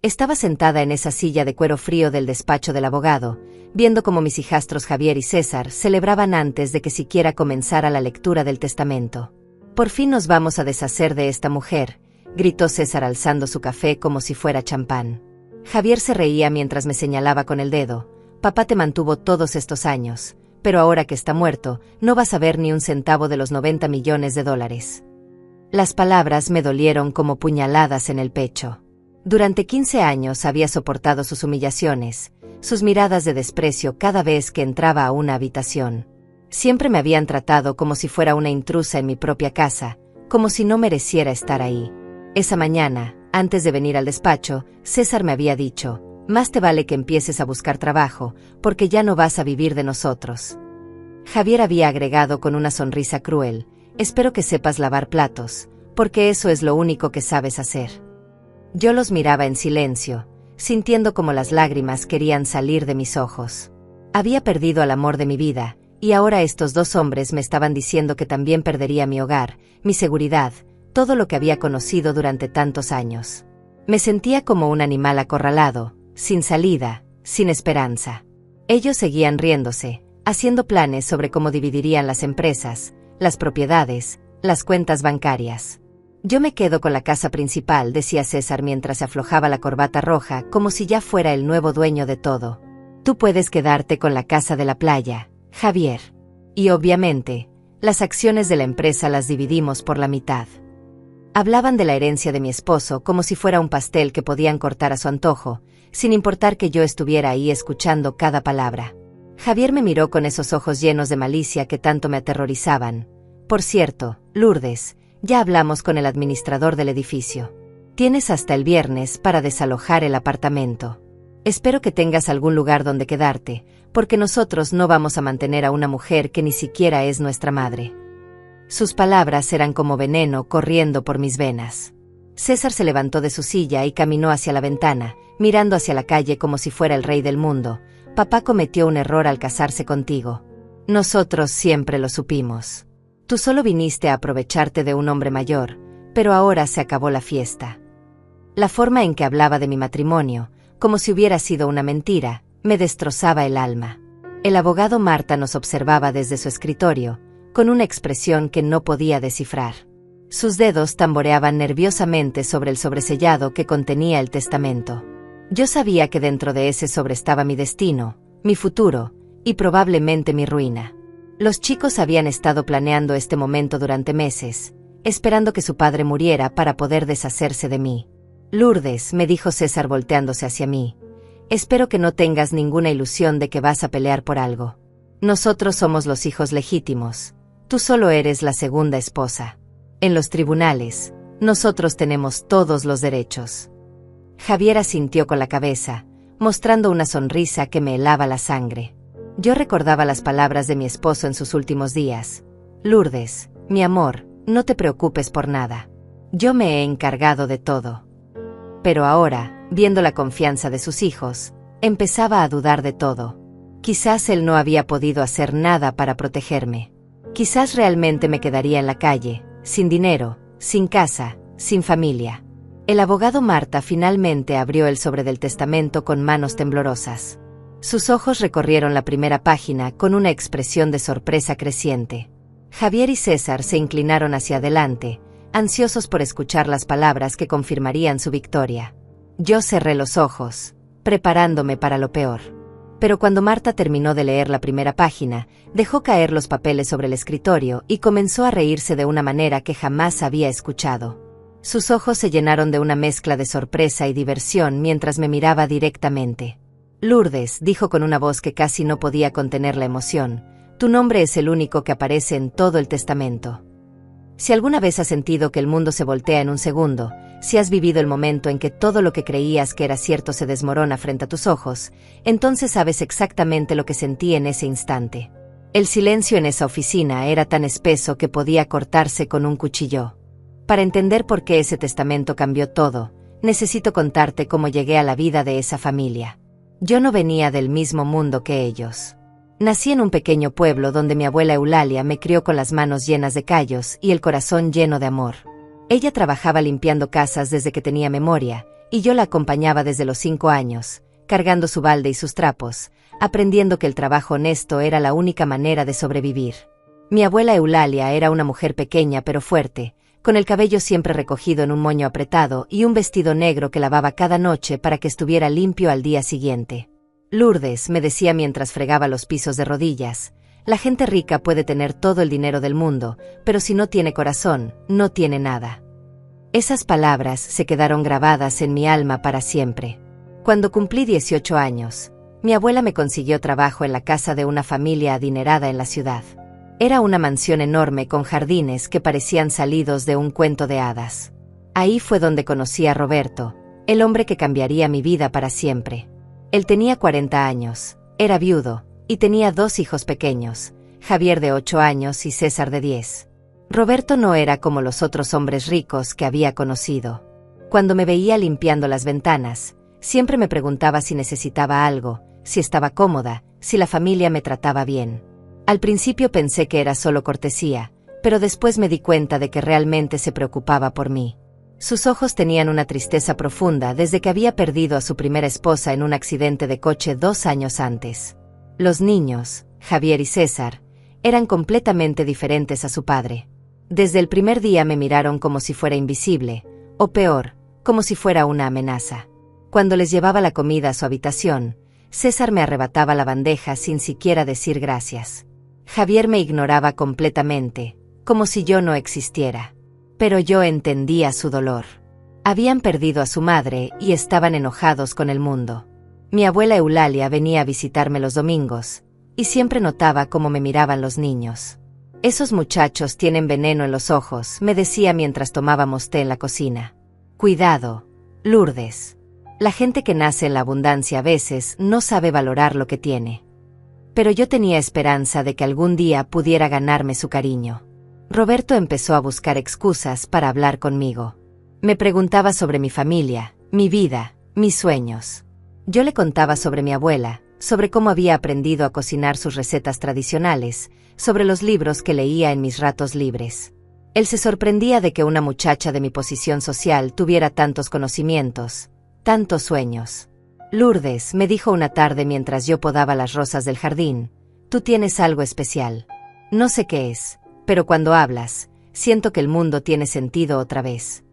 Estaba sentada en esa silla de cuero frío del despacho del abogado, viendo cómo mis hijastros Javier y César celebraban antes de que siquiera comenzara la lectura del testamento. «Por fin nos vamos a deshacer de esta mujer», gritó César alzando su café como si fuera champán. Javier se reía mientras me señalaba con el dedo. «Papá te mantuvo todos estos años, pero ahora que está muerto, no vas a ver ni un centavo de los 90 millones de dólares». Las palabras me dolieron como puñaladas en el pecho. Durante 15 años había soportado sus humillaciones, sus miradas de desprecio cada vez que entraba a una habitación. Siempre me habían tratado como si fuera una intrusa en mi propia casa, como si no mereciera estar ahí. Esa mañana, antes de venir al despacho, César me había dicho: «Más te vale que empieces a buscar trabajo, porque ya no vas a vivir de nosotros». Javier había agregado con una sonrisa cruel: «Espero que sepas lavar platos, porque eso es lo único que sabes hacer». Yo los miraba en silencio, sintiendo como las lágrimas querían salir de mis ojos. Había perdido al amor de mi vida, y ahora estos dos hombres me estaban diciendo que también perdería mi hogar, mi seguridad, todo lo que había conocido durante tantos años. Me sentía como un animal acorralado, sin salida, sin esperanza. Ellos seguían riéndose, haciendo planes sobre cómo dividirían las empresas, las propiedades, las cuentas bancarias. «Yo me quedo con la casa principal», decía César mientras se aflojaba la corbata roja como si ya fuera el nuevo dueño de todo. «Tú puedes quedarte con la casa de la playa, Javier. Y obviamente, las acciones de la empresa las dividimos por la mitad». Hablaban de la herencia de mi esposo como si fuera un pastel que podían cortar a su antojo, sin importar que yo estuviera ahí escuchando cada palabra. Javier me miró con esos ojos llenos de malicia que tanto me aterrorizaban. «Por cierto, Lourdes, ya hablamos con el administrador del edificio. Tienes hasta el viernes para desalojar el apartamento. Espero que tengas algún lugar donde quedarte, porque nosotros no vamos a mantener a una mujer que ni siquiera es nuestra madre». Sus palabras eran como veneno corriendo por mis venas. César se levantó de su silla y caminó hacia la ventana, mirando hacia la calle como si fuera el rey del mundo. «Papá cometió un error al casarse contigo. Nosotros siempre lo supimos. Tú solo viniste a aprovecharte de un hombre mayor, pero ahora se acabó la fiesta». La forma en que hablaba de mi matrimonio, como si hubiera sido una mentira, me destrozaba el alma. El abogado Marta nos observaba desde su escritorio, con una expresión que no podía descifrar. Sus dedos tamboreaban nerviosamente sobre el sobresellado que contenía el testamento. Yo sabía que dentro de ese sobre estaba mi destino, mi futuro, y probablemente mi ruina. Los chicos habían estado planeando este momento durante meses, esperando que su padre muriera para poder deshacerse de mí. «Lourdes», me dijo César volteándose hacia mí, «espero que no tengas ninguna ilusión de que vas a pelear por algo. Nosotros somos los hijos legítimos, tú solo eres la segunda esposa. En los tribunales, nosotros tenemos todos los derechos». Javier asintió con la cabeza, mostrando una sonrisa que me helaba la sangre. Yo recordaba las palabras de mi esposo en sus últimos días: «Lourdes, mi amor, no te preocupes por nada. Yo me he encargado de todo». Pero ahora, viendo la confianza de sus hijos, empezaba a dudar de todo. Quizás él no había podido hacer nada para protegerme. Quizás realmente me quedaría en la calle, sin dinero, sin casa, sin familia. El abogado Marta finalmente abrió el sobre del testamento con manos temblorosas. Sus ojos recorrieron la primera página con una expresión de sorpresa creciente. Javier y César se inclinaron hacia adelante, ansiosos por escuchar las palabras que confirmarían su victoria. Yo cerré los ojos, preparándome para lo peor. Pero cuando Marta terminó de leer la primera página, dejó caer los papeles sobre el escritorio y comenzó a reírse de una manera que jamás había escuchado. Sus ojos se llenaron de una mezcla de sorpresa y diversión mientras me miraba directamente. «Lourdes», dijo con una voz que casi no podía contener la emoción, «tu nombre es el único que aparece en todo el testamento. Si alguna vez has sentido que el mundo se voltea en un segundo, si has vivido el momento en que todo lo que creías que era cierto se desmorona frente a tus ojos, entonces sabes exactamente lo que sentí en ese instante. El silencio en esa oficina era tan espeso que podía cortarse con un cuchillo. Para entender por qué ese testamento cambió todo, necesito contarte cómo llegué a la vida de esa familia. Yo no venía del mismo mundo que ellos. Nací en un pequeño pueblo donde mi abuela Eulalia me crió con las manos llenas de callos y el corazón lleno de amor. Ella trabajaba limpiando casas desde que tenía memoria, Y yo la acompañaba desde los 5 años, cargando su balde y sus trapos, aprendiendo que el trabajo honesto era la única manera de sobrevivir. Mi abuela Eulalia era una mujer pequeña pero fuerte, con el cabello siempre recogido en un moño apretado y un vestido negro que lavaba cada noche para que estuviera limpio al día siguiente. Lourdes, me decía mientras fregaba los pisos de rodillas, la gente rica puede tener todo el dinero del mundo, pero si no tiene corazón, no tiene nada. Esas palabras se quedaron grabadas en mi alma para siempre. Cuando cumplí 18 años, mi abuela me consiguió trabajo en la casa de una familia adinerada en la ciudad. Era una mansión enorme con jardines que parecían salidos de un cuento de hadas. Ahí fue donde conocí a Roberto, el hombre que cambiaría mi vida para siempre. Él tenía 40 años, era viudo, y tenía 2 hijos pequeños, Javier de 8 años y César de 10. Roberto no era como los otros hombres ricos que había conocido. Cuando me veía limpiando las ventanas, siempre me preguntaba si necesitaba algo, si estaba cómoda, si la familia me trataba bien. Al principio pensé que era solo cortesía, pero después me di cuenta de que realmente se preocupaba por mí. Sus ojos tenían una tristeza profunda desde que había perdido a su primera esposa en un accidente de coche 2 años antes. Los niños, Javier y César, eran completamente diferentes a su padre. Desde el primer día me miraron como si fuera invisible, o peor, como si fuera una amenaza. Cuando les llevaba la comida a su habitación, César me arrebataba la bandeja sin siquiera decir gracias. Javier me ignoraba completamente, como si yo no existiera. Pero yo entendía su dolor. Habían perdido a su madre y estaban enojados con el mundo. Mi abuela Eulalia venía a visitarme los domingos, y siempre notaba cómo me miraban los niños. Esos muchachos tienen veneno en los ojos, me decía mientras tomábamos té en la cocina. Cuidado, Lourdes. La gente que nace en la abundancia a veces no sabe valorar lo que tiene. Pero yo tenía esperanza de que algún día pudiera ganarme su cariño. Roberto empezó a buscar excusas para hablar conmigo. Me preguntaba sobre mi familia, mi vida, mis sueños. Yo le contaba sobre mi abuela, sobre cómo había aprendido a cocinar sus recetas tradicionales, sobre los libros que leía en mis ratos libres. Él se sorprendía de que una muchacha de mi posición social tuviera tantos conocimientos, tantos sueños. Lourdes, me dijo una tarde mientras yo podaba las rosas del jardín, tú tienes algo especial. No sé qué es, pero cuando hablas, siento que el mundo tiene sentido otra vez.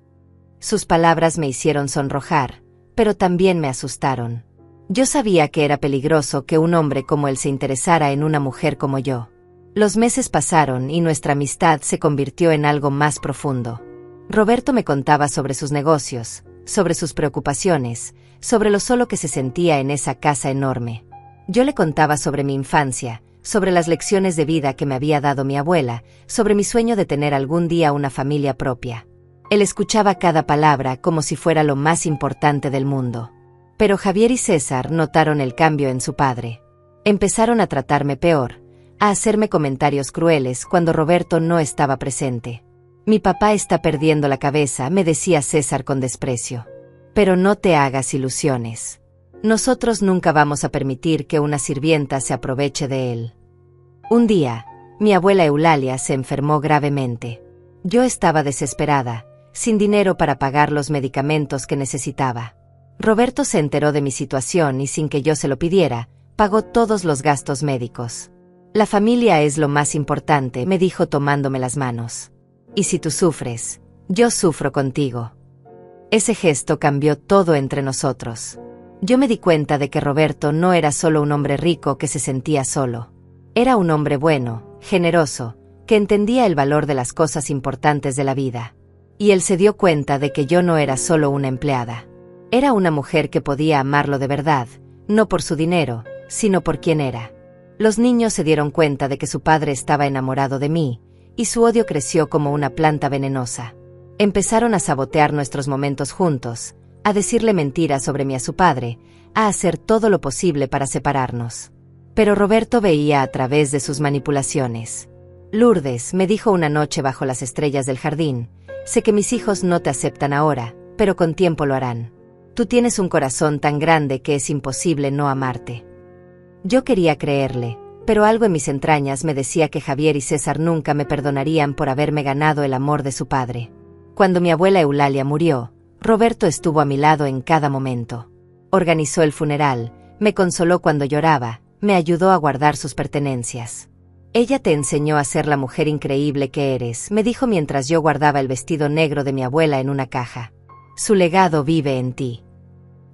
Sus palabras me hicieron sonrojar, pero también me asustaron. Yo sabía que era peligroso que un hombre como él se interesara en una mujer como yo. Los meses pasaron y nuestra amistad se convirtió en algo más profundo. Roberto me contaba sobre sus negocios, sobre sus preocupaciones, sobre lo solo que se sentía en esa casa enorme. Yo le contaba sobre mi infancia, sobre las lecciones de vida que me había dado mi abuela, sobre mi sueño de tener algún día una familia propia. Él escuchaba cada palabra como si fuera lo más importante del mundo. Pero Javier y César notaron el cambio en su padre. Empezaron a tratarme peor, a hacerme comentarios crueles cuando Roberto no estaba presente. Mi papá está perdiendo la cabeza, me decía César con desprecio. Pero no te hagas ilusiones. Nosotros nunca vamos a permitir que una sirvienta se aproveche de él. Un día, mi abuela Eulalia se enfermó gravemente. Yo estaba desesperada, sin dinero para pagar los medicamentos que necesitaba. Roberto se enteró de mi situación y sin que yo se lo pidiera, pagó todos los gastos médicos. La familia es lo más importante, me dijo tomándome las manos. Y si tú sufres, yo sufro contigo. Ese gesto cambió todo entre nosotros. Yo me di cuenta de que Roberto no era solo un hombre rico que se sentía solo. Era un hombre bueno, generoso, que entendía el valor de las cosas importantes de la vida. Y él se dio cuenta de que yo no era solo una empleada. Era una mujer que podía amarlo de verdad, no por su dinero, sino por quien era. Los niños se dieron cuenta de que su padre estaba enamorado de mí, y su odio creció como una planta venenosa. Empezaron a sabotear nuestros momentos juntos, a decirle mentiras sobre mí a su padre, a hacer todo lo posible para separarnos. Pero Roberto veía a través de sus manipulaciones. Lourdes, me dijo una noche bajo las estrellas del jardín, sé que mis hijos no te aceptan ahora, pero con tiempo lo harán. Tú tienes un corazón tan grande que es imposible no amarte. Yo quería creerle, pero algo en mis entrañas me decía que Javier y César nunca me perdonarían por haberme ganado el amor de su padre. Cuando mi abuela Eulalia murió, Roberto estuvo a mi lado en cada momento. Organizó el funeral, me consoló cuando lloraba, me ayudó a guardar sus pertenencias. Ella te enseñó a ser la mujer increíble que eres, me dijo mientras yo guardaba el vestido negro de mi abuela en una caja. Su legado vive en ti.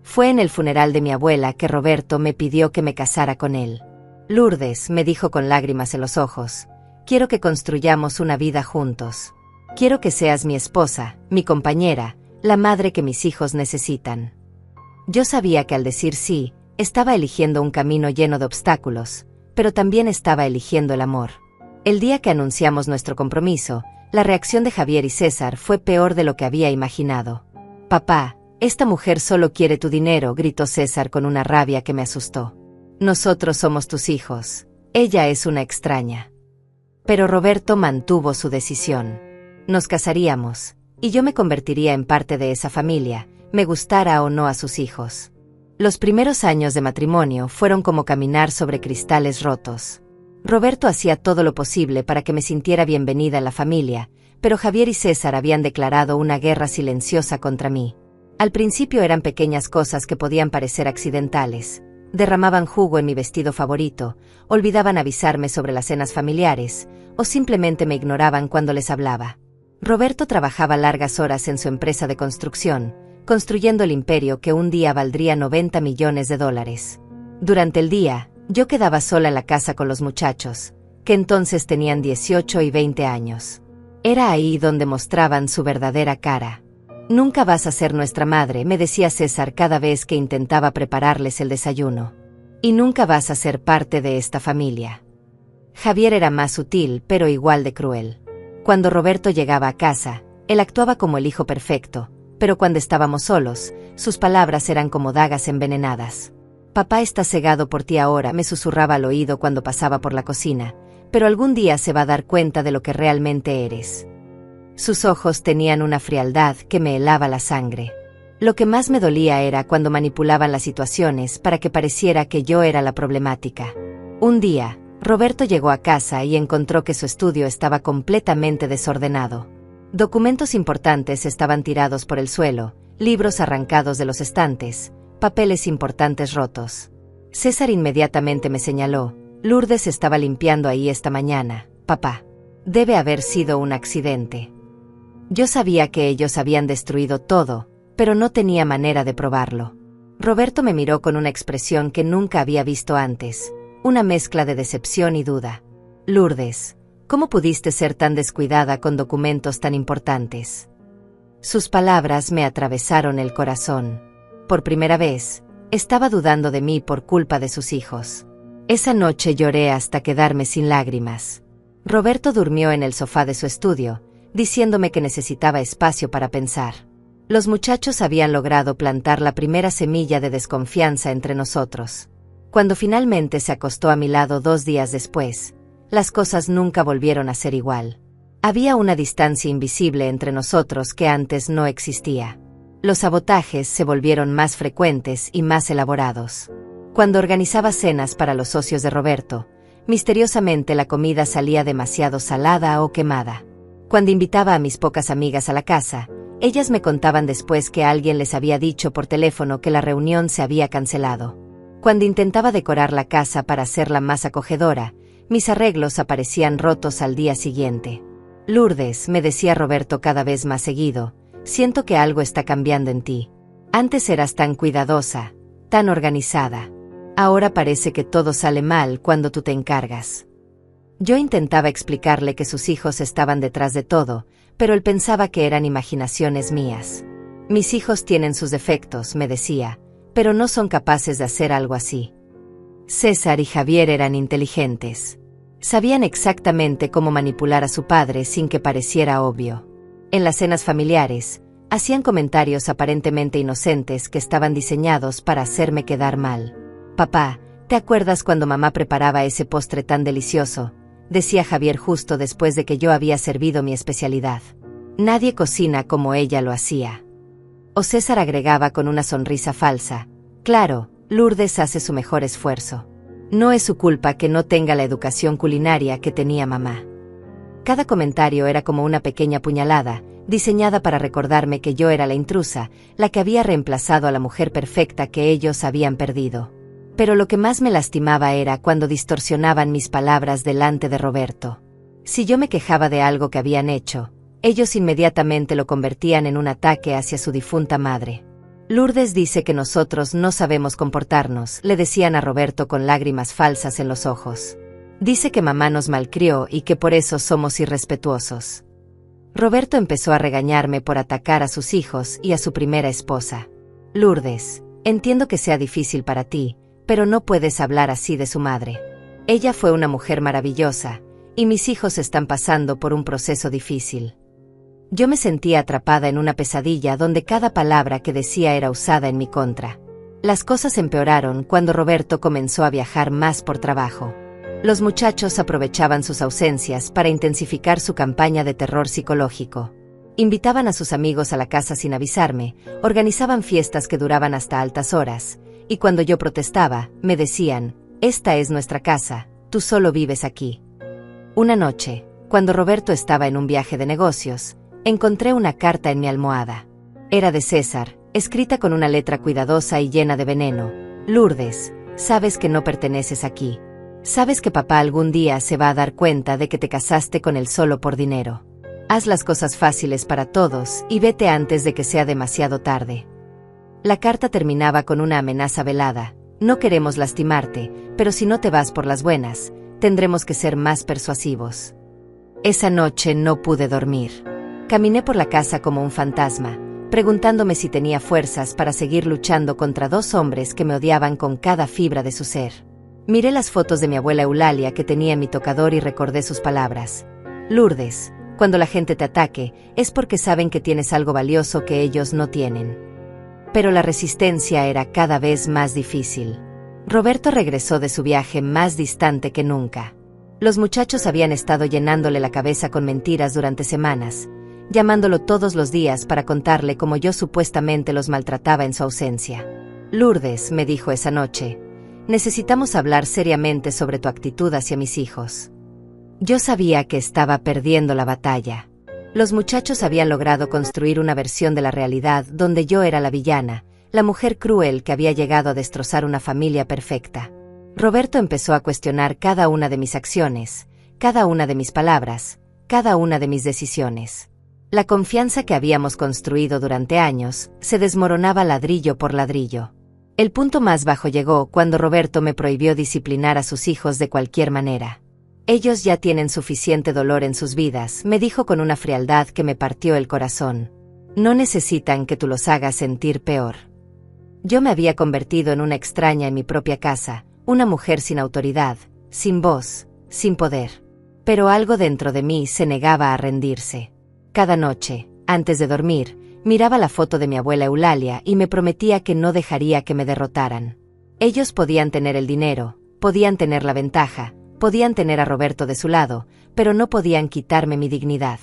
Fue en el funeral de mi abuela que Roberto me pidió que me casara con él. Lourdes, me dijo con lágrimas en los ojos, quiero que construyamos una vida juntos. Quiero que seas mi esposa, mi compañera, la madre que mis hijos necesitan. Yo sabía que al decir sí, estaba eligiendo un camino lleno de obstáculos, pero también estaba eligiendo el amor. El día que anunciamos nuestro compromiso, la reacción de Javier y César fue peor de lo que había imaginado. Papá, esta mujer solo quiere tu dinero, gritó César con una rabia que me asustó. Nosotros somos tus hijos. Ella es una extraña. Pero Roberto mantuvo su decisión. Nos casaríamos, y yo me convertiría en parte de esa familia, me gustara o no a sus hijos. Los primeros años de matrimonio fueron como caminar sobre cristales rotos. Roberto hacía todo lo posible para que me sintiera bienvenida en la familia, pero Javier y César habían declarado una guerra silenciosa contra mí. Al principio eran pequeñas cosas que podían parecer accidentales. Derramaban jugo en mi vestido favorito, olvidaban avisarme sobre las cenas familiares, o simplemente me ignoraban cuando les hablaba. Roberto trabajaba largas horas en su empresa de construcción, construyendo el imperio que un día valdría $90 millones. Durante el día, yo quedaba sola en la casa con los muchachos, que entonces tenían 18 y 20 años. Era ahí donde mostraban su verdadera cara. Nunca vas a ser nuestra madre, me decía César cada vez que intentaba prepararles el desayuno. Y nunca vas a ser parte de esta familia. Javier era más sutil, pero igual de cruel. Cuando Roberto llegaba a casa, él actuaba como el hijo perfecto, pero cuando estábamos solos, sus palabras eran como dagas envenenadas. Papá está cegado por ti ahora, me susurraba al oído cuando pasaba por la cocina, pero algún día se va a dar cuenta de lo que realmente eres. Sus ojos tenían una frialdad que me helaba la sangre. Lo que más me dolía era cuando manipulaban las situaciones para que pareciera que yo era la problemática. Un día, Roberto llegó a casa y encontró que su estudio estaba completamente desordenado. Documentos importantes estaban tirados por el suelo, libros arrancados de los estantes, papeles importantes rotos. César inmediatamente me señaló, Lourdes estaba limpiando ahí esta mañana, papá. Debe haber sido un accidente. Yo sabía que ellos habían destruido todo, pero no tenía manera de probarlo. Roberto me miró con una expresión que nunca había visto antes, una mezcla de decepción y duda. Lourdes, ¿cómo pudiste ser tan descuidada con documentos tan importantes? Sus palabras me atravesaron el corazón. Por primera vez, estaba dudando de mí por culpa de sus hijos. Esa noche lloré hasta quedarme sin lágrimas. Roberto durmió en el sofá de su estudio, diciéndome que necesitaba espacio para pensar. Los muchachos habían logrado plantar la primera semilla de desconfianza entre nosotros. Cuando finalmente se acostó a mi lado 2 días después, las cosas nunca volvieron a ser igual. Había una distancia invisible entre nosotros que antes no existía. Los sabotajes se volvieron más frecuentes y más elaborados. Cuando organizaba cenas para los socios de Roberto, misteriosamente la comida salía demasiado salada o quemada. Cuando invitaba a mis pocas amigas a la casa, ellas me contaban después que alguien les había dicho por teléfono que la reunión se había cancelado. Cuando intentaba decorar la casa para hacerla más acogedora, mis arreglos aparecían rotos al día siguiente. Lourdes, me decía Roberto cada vez más seguido, siento que algo está cambiando en ti. Antes eras tan cuidadosa, tan organizada. Ahora parece que todo sale mal cuando tú te encargas. Yo intentaba explicarle que sus hijos estaban detrás de todo, pero él pensaba que eran imaginaciones mías. Mis hijos tienen sus defectos, me decía, pero no son capaces de hacer algo así. César y Javier eran inteligentes. Sabían exactamente cómo manipular a su padre sin que pareciera obvio. En las cenas familiares, hacían comentarios aparentemente inocentes que estaban diseñados para hacerme quedar mal. Papá, ¿te acuerdas cuando mamá preparaba ese postre tan delicioso?, decía Javier justo después de que yo había servido mi especialidad. Nadie cocina como ella lo hacía. O César agregaba con una sonrisa falsa, claro, Lourdes hace su mejor esfuerzo. No es su culpa que no tenga la educación culinaria que tenía mamá. Cada comentario era como una pequeña puñalada, diseñada para recordarme que yo era la intrusa, la que había reemplazado a la mujer perfecta que ellos habían perdido. Pero lo que más me lastimaba era cuando distorsionaban mis palabras delante de Roberto. Si yo me quejaba de algo que habían hecho, ellos inmediatamente lo convertían en un ataque hacia su difunta madre. Lourdes dice que nosotros no sabemos comportarnos, le decían a Roberto con lágrimas falsas en los ojos. Dice que mamá nos malcrió y que por eso somos irrespetuosos. Roberto empezó a regañarme por atacar a sus hijos y a su primera esposa. Lourdes, entiendo que sea difícil para ti, pero no puedes hablar así de su madre. Ella fue una mujer maravillosa, y mis hijos están pasando por un proceso difícil. Yo me sentía atrapada en una pesadilla donde cada palabra que decía era usada en mi contra. Las cosas empeoraron cuando Roberto comenzó a viajar más por trabajo. Los muchachos aprovechaban sus ausencias para intensificar su campaña de terror psicológico. Invitaban a sus amigos a la casa sin avisarme, organizaban fiestas que duraban hasta altas horas, y cuando yo protestaba, me decían, «Esta es nuestra casa, tú solo vives aquí». Una noche, cuando Roberto estaba en un viaje de negocios, encontré una carta en mi almohada. Era de César, escrita con una letra cuidadosa y llena de veneno. «Lourdes, sabes que no perteneces aquí. Sabes que papá algún día se va a dar cuenta de que te casaste con él solo por dinero. Haz las cosas fáciles para todos y vete antes de que sea demasiado tarde». La carta terminaba con una amenaza velada. «No queremos lastimarte, pero si no te vas por las buenas, tendremos que ser más persuasivos». Esa noche no pude dormir. Caminé por la casa como un fantasma, preguntándome si tenía fuerzas para seguir luchando contra dos hombres que me odiaban con cada fibra de su ser. Miré las fotos de mi abuela Eulalia que tenía en mi tocador y recordé sus palabras. «Lourdes, cuando la gente te ataque, es porque saben que tienes algo valioso que ellos no tienen». Pero la resistencia era cada vez más difícil. Roberto regresó de su viaje más distante que nunca. Los muchachos habían estado llenándole la cabeza con mentiras durante semanas, llamándolo todos los días para contarle cómo yo supuestamente los maltrataba en su ausencia. «Lourdes», me dijo esa noche, «necesitamos hablar seriamente sobre tu actitud hacia mis hijos». Yo sabía que estaba perdiendo la batalla. Los muchachos habían logrado construir una versión de la realidad donde yo era la villana, la mujer cruel que había llegado a destrozar una familia perfecta. Roberto empezó a cuestionar cada una de mis acciones, cada una de mis palabras, cada una de mis decisiones. La confianza que habíamos construido durante años se desmoronaba ladrillo por ladrillo. El punto más bajo llegó cuando Roberto me prohibió disciplinar a sus hijos de cualquier manera. «Ellos ya tienen suficiente dolor en sus vidas», me dijo con una frialdad que me partió el corazón. «No necesitan que tú los hagas sentir peor». Yo me había convertido en una extraña en mi propia casa, una mujer sin autoridad, sin voz, sin poder. Pero algo dentro de mí se negaba a rendirse. Cada noche, antes de dormir, miraba la foto de mi abuela Eulalia y me prometía que no dejaría que me derrotaran. Ellos podían tener el dinero, podían tener la ventaja, podían tener a Roberto de su lado, pero no podían quitarme mi dignidad.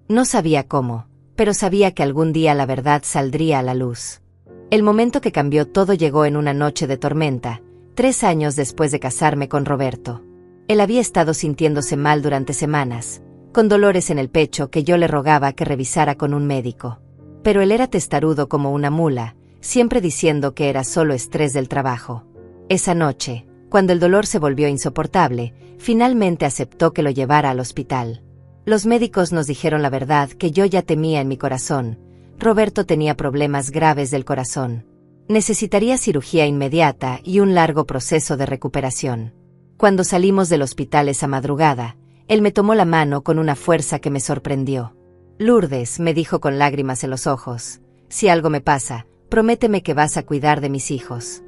No sabía cómo, pero sabía que algún día la verdad saldría a la luz. El momento que cambió todo llegó en una noche de tormenta, 3 años después de casarme con Roberto. Él había estado sintiéndose mal durante semanas, con dolores en el pecho que yo le rogaba que revisara con un médico. Pero él era testarudo como una mula, siempre diciendo que era solo estrés del trabajo. Esa noche, cuando el dolor se volvió insoportable, finalmente aceptó que lo llevara al hospital. Los médicos nos dijeron la verdad que yo ya temía en mi corazón. Roberto tenía problemas graves del corazón. Necesitaría cirugía inmediata y un largo proceso de recuperación. Cuando salimos del hospital esa madrugada, él me tomó la mano con una fuerza que me sorprendió. «Lourdes», me dijo con lágrimas en los ojos, «si algo me pasa, prométeme que vas a cuidar de mis hijos».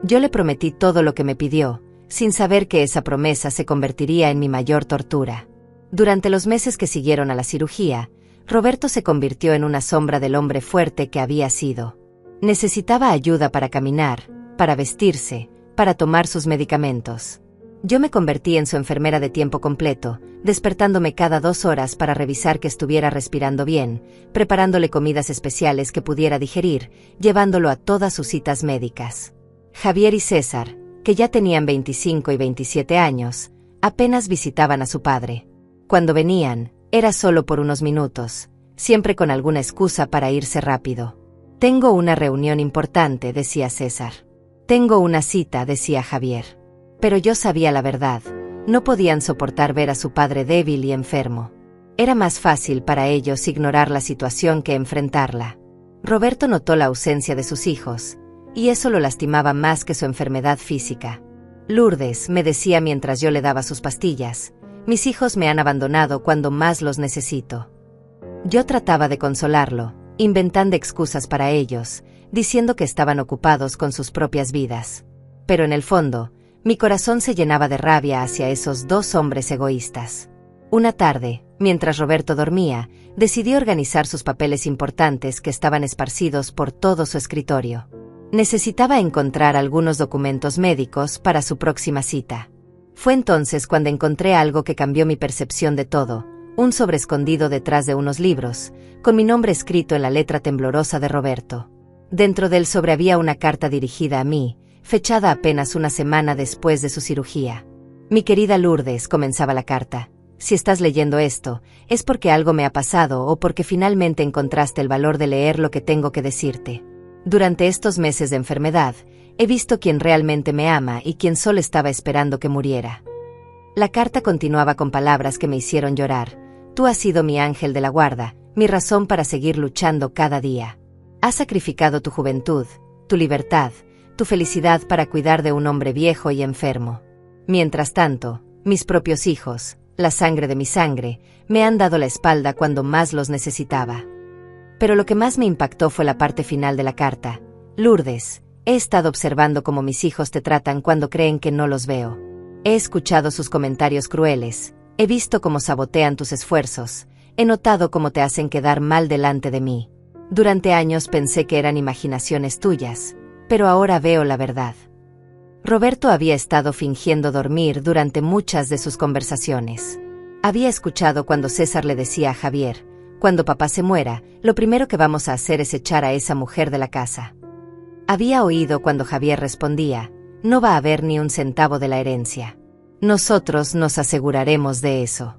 Yo le prometí todo lo que me pidió, sin saber que esa promesa se convertiría en mi mayor tortura. Durante los meses que siguieron a la cirugía, Roberto se convirtió en una sombra del hombre fuerte que había sido. Necesitaba ayuda para caminar, para vestirse, para tomar sus medicamentos. Yo me convertí en su enfermera de tiempo completo, despertándome cada 2 horas para revisar que estuviera respirando bien, preparándole comidas especiales que pudiera digerir, llevándolo a todas sus citas médicas. Javier y César, que ya tenían 25 y 27 años, apenas visitaban a su padre. Cuando venían, era solo por unos minutos. siempre con alguna excusa para irse rápido. Tengo una reunión importante, decía César. Tengo una cita, decía Javier. Pero yo sabía la verdad. No podían soportar ver a su padre débil y enfermo. Era más fácil para ellos ignorar la situación que enfrentarla. Roberto notó la ausencia de sus hijos, y eso lo lastimaba más que su enfermedad física. Lourdes, me decía mientras yo le daba sus pastillas, mis hijos me han abandonado cuando más los necesito. Yo trataba de consolarlo, inventando excusas para ellos, diciendo que estaban ocupados con sus propias vidas. Pero en el fondo, mi corazón se llenaba de rabia hacia esos dos hombres egoístas. Una tarde, mientras Roberto dormía, decidió organizar sus papeles importantes que estaban esparcidos por todo su escritorio. Necesitaba encontrar algunos documentos médicos para su próxima cita. Fue entonces cuando encontré algo que cambió mi percepción de todo, un sobre escondido detrás de unos libros, con mi nombre escrito en la letra temblorosa de Roberto. Dentro del sobre había una carta dirigida a mí, fechada apenas una semana después de su cirugía. Mi querida Lourdes, comenzaba la carta. Si estás leyendo esto, es porque algo me ha pasado o porque finalmente encontraste el valor de leer lo que tengo que decirte. Durante estos meses de enfermedad, he visto quién realmente me ama y quién solo estaba esperando que muriera. La carta continuaba con palabras que me hicieron llorar. Tú has sido mi ángel de la guarda, mi razón para seguir luchando cada día. Has sacrificado tu juventud, tu libertad, tu felicidad para cuidar de un hombre viejo y enfermo. Mientras tanto, mis propios hijos, la sangre de mi sangre, me han dado la espalda cuando más los necesitaba. Pero lo que más me impactó fue la parte final de la carta. Lourdes, he estado observando cómo mis hijos te tratan cuando creen que no los veo. He escuchado sus comentarios crueles, he visto cómo sabotean tus esfuerzos, he notado cómo te hacen quedar mal delante de mí. Durante años pensé que eran imaginaciones tuyas, pero ahora veo la verdad. Roberto había estado fingiendo dormir durante muchas de sus conversaciones. Había escuchado cuando César le decía a Javier, cuando papá se muera, lo primero que vamos a hacer es echar a esa mujer de la casa. Había oído cuando Javier respondía, no va a haber ni un centavo de la herencia. Nosotros nos aseguraremos de eso.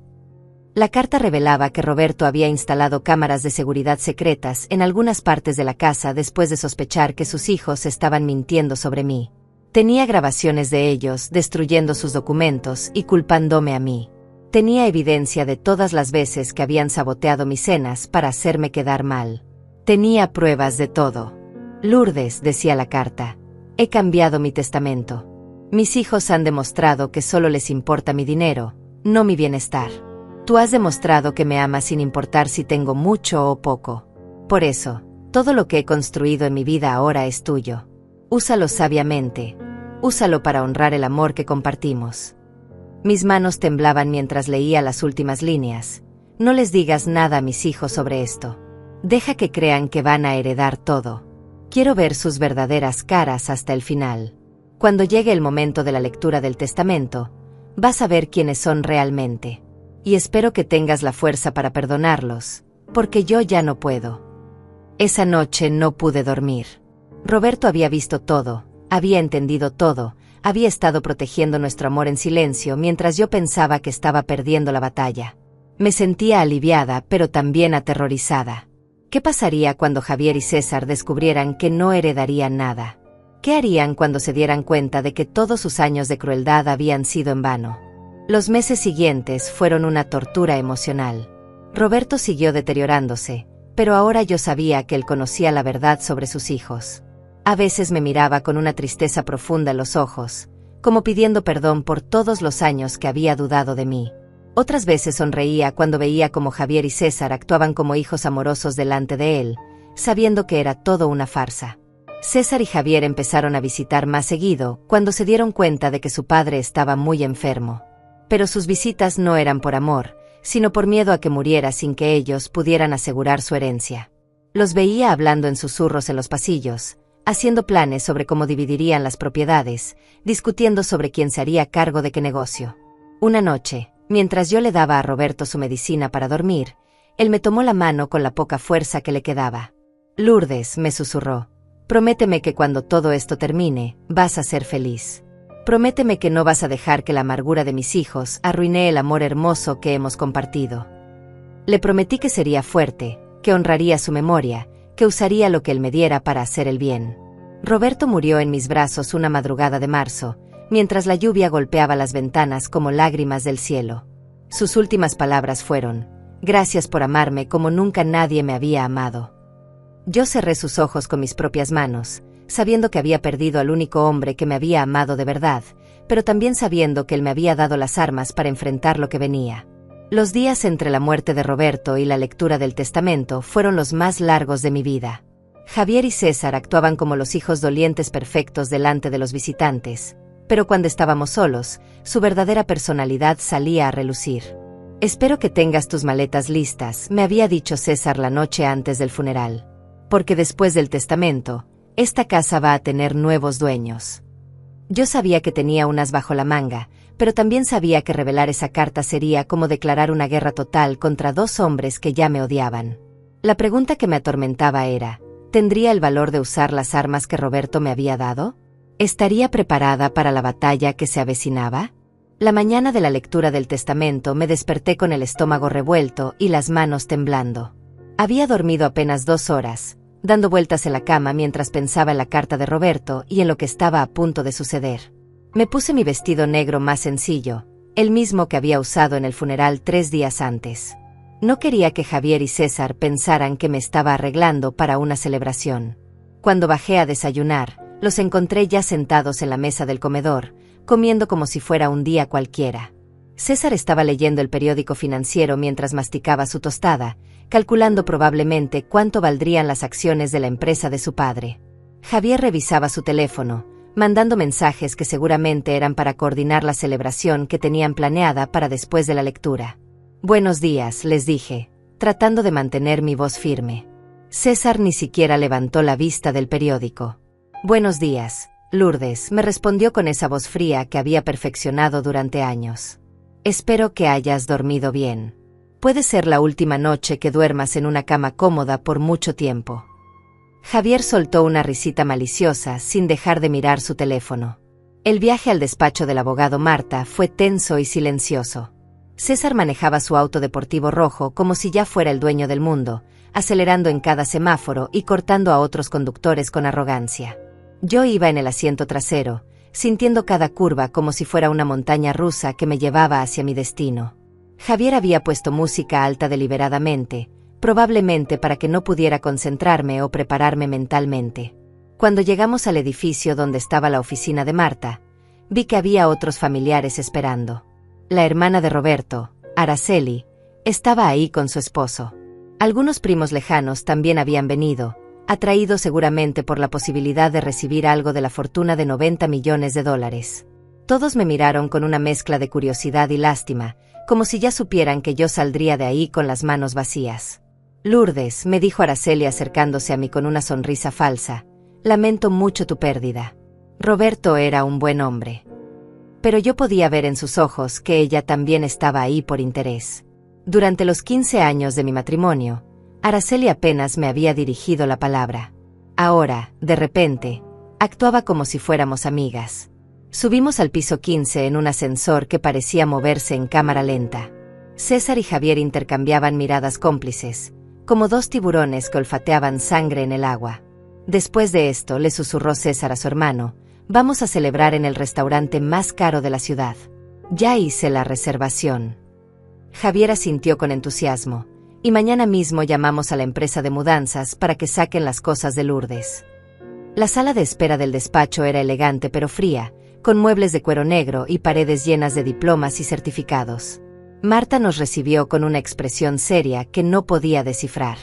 La carta revelaba que Roberto había instalado cámaras de seguridad secretas en algunas partes de la casa después de sospechar que sus hijos estaban mintiendo sobre mí. Tenía grabaciones de ellos destruyendo sus documentos y culpándome a mí. Tenía evidencia de todas las veces que habían saboteado mis cenas para hacerme quedar mal. Tenía pruebas de todo. Lourdes, decía la carta, he cambiado mi testamento. Mis hijos han demostrado que solo les importa mi dinero, no mi bienestar. Tú has demostrado que me amas sin importar si tengo mucho o poco. Por eso, todo lo que he construido en mi vida ahora es tuyo. Úsalo sabiamente. Úsalo para honrar el amor que compartimos. Mis manos temblaban mientras leía las últimas líneas. No les digas nada a mis hijos sobre esto. Deja que crean que van a heredar todo. Quiero ver sus verdaderas caras hasta el final. Cuando llegue el momento de la lectura del testamento, vas a ver quiénes son realmente. Y espero que tengas la fuerza para perdonarlos, porque yo ya no puedo. Esa noche no pude dormir. Roberto había visto todo, había entendido todo, había estado protegiendo nuestro amor en silencio mientras yo pensaba que estaba perdiendo la batalla. Me sentía aliviada, pero también aterrorizada. ¿Qué pasaría cuando Javier y César descubrieran que no heredarían nada? ¿Qué harían cuando se dieran cuenta de que todos sus años de crueldad habían sido en vano? Los meses siguientes fueron una tortura emocional. Roberto siguió deteriorándose, pero ahora yo sabía que él conocía la verdad sobre sus hijos. A veces me miraba con una tristeza profunda en los ojos, como pidiendo perdón por todos los años que había dudado de mí. Otras veces sonreía cuando veía cómo Javier y César actuaban como hijos amorosos delante de él, sabiendo que era todo una farsa. César y Javier empezaron a visitar más seguido cuando se dieron cuenta de que su padre estaba muy enfermo. Pero sus visitas no eran por amor, sino por miedo a que muriera sin que ellos pudieran asegurar su herencia. Los veía hablando en susurros en los pasillos, haciendo planes sobre cómo dividirían las propiedades, discutiendo sobre quién se haría cargo de qué negocio. Una noche, mientras yo le daba a Roberto su medicina para dormir, él me tomó la mano con la poca fuerza que le quedaba. Lourdes, me susurró, prométeme que cuando todo esto termine, vas a ser feliz. Prométeme que no vas a dejar que la amargura de mis hijos arruine el amor hermoso que hemos compartido. Le prometí que sería fuerte, que honraría su memoria, que usaría lo que él me diera para hacer el bien. Roberto murió en mis brazos una madrugada de marzo, mientras la lluvia golpeaba las ventanas como lágrimas del cielo. Sus últimas palabras fueron: «Gracias por amarme como nunca nadie me había amado». Yo cerré sus ojos con mis propias manos, sabiendo que había perdido al único hombre que me había amado de verdad, pero también sabiendo que él me había dado las armas para enfrentar lo que venía. Los días entre la muerte de Roberto y la lectura del testamento fueron los más largos de mi vida. Javier y César actuaban como los hijos dolientes perfectos delante de los visitantes, pero cuando estábamos solos, su verdadera personalidad salía a relucir. «Espero que tengas tus maletas listas», me había dicho César la noche antes del funeral. «Porque después del testamento, esta casa va a tener nuevos dueños». Yo sabía que tenía unas bajo la manga, pero también sabía que revelar esa carta sería como declarar una guerra total contra dos hombres que ya me odiaban. La pregunta que me atormentaba era: ¿tendría el valor de usar las armas que Roberto me había dado? ¿Estaría preparada para la batalla que se avecinaba? La mañana de la lectura del testamento me desperté con el estómago revuelto y las manos temblando. Había dormido apenas 2 horas, dando vueltas en la cama mientras pensaba en la carta de Roberto y en lo que estaba a punto de suceder. Me puse mi vestido negro más sencillo, el mismo que había usado en el funeral 3 días antes. No quería que Javier y César pensaran que me estaba arreglando para una celebración. Cuando bajé a desayunar, los encontré ya sentados en la mesa del comedor, comiendo como si fuera un día cualquiera. César estaba leyendo el periódico financiero mientras masticaba su tostada, calculando probablemente cuánto valdrían las acciones de la empresa de su padre. Javier revisaba su teléfono, mandando mensajes que seguramente eran para coordinar la celebración que tenían planeada para después de la lectura. «Buenos días», les dije, tratando de mantener mi voz firme. César ni siquiera levantó la vista del periódico. «Buenos días, Lourdes», me respondió con esa voz fría que había perfeccionado durante años. «Espero que hayas dormido bien. Puede ser la última noche que duermas en una cama cómoda por mucho tiempo». Javier soltó una risita maliciosa sin dejar de mirar su teléfono. El viaje al despacho del abogado Marta fue tenso y silencioso. César manejaba su auto deportivo rojo como si ya fuera el dueño del mundo, acelerando en cada semáforo y cortando a otros conductores con arrogancia. Yo iba en el asiento trasero, sintiendo cada curva como si fuera una montaña rusa que me llevaba hacia mi destino. Javier había puesto música alta deliberadamente, probablemente para que no pudiera concentrarme o prepararme mentalmente. Cuando llegamos al edificio donde estaba la oficina de Marta, vi que había otros familiares esperando. La hermana de Roberto, Araceli, estaba ahí con su esposo. Algunos primos lejanos también habían venido, atraídos seguramente por la posibilidad de recibir algo de la fortuna de $90 millones. Todos me miraron con una mezcla de curiosidad y lástima, como si ya supieran que yo saldría de ahí con las manos vacías. «Lourdes», me dijo Araceli acercándose a mí con una sonrisa falsa, «lamento mucho tu pérdida. Roberto era un buen hombre». Pero yo podía ver en sus ojos que ella también estaba ahí por interés. Durante los 15 años de mi matrimonio, Araceli apenas me había dirigido la palabra. Ahora, de repente, actuaba como si fuéramos amigas. Subimos al piso 15 en un ascensor que parecía moverse en cámara lenta. César y Javier intercambiaban miradas cómplices, como 2 tiburones que olfateaban sangre en el agua. Después de esto, le susurró César a su hermano: «Vamos a celebrar en el restaurante más caro de la ciudad. Ya hice la reservación». Javier asintió con entusiasmo, y mañana mismo llamamos a la empresa de mudanzas para que saquen las cosas de Lourdes. La sala de espera del despacho era elegante pero fría, con muebles de cuero negro y paredes llenas de diplomas y certificados. Marta nos recibió con una expresión seria que no podía descifrar.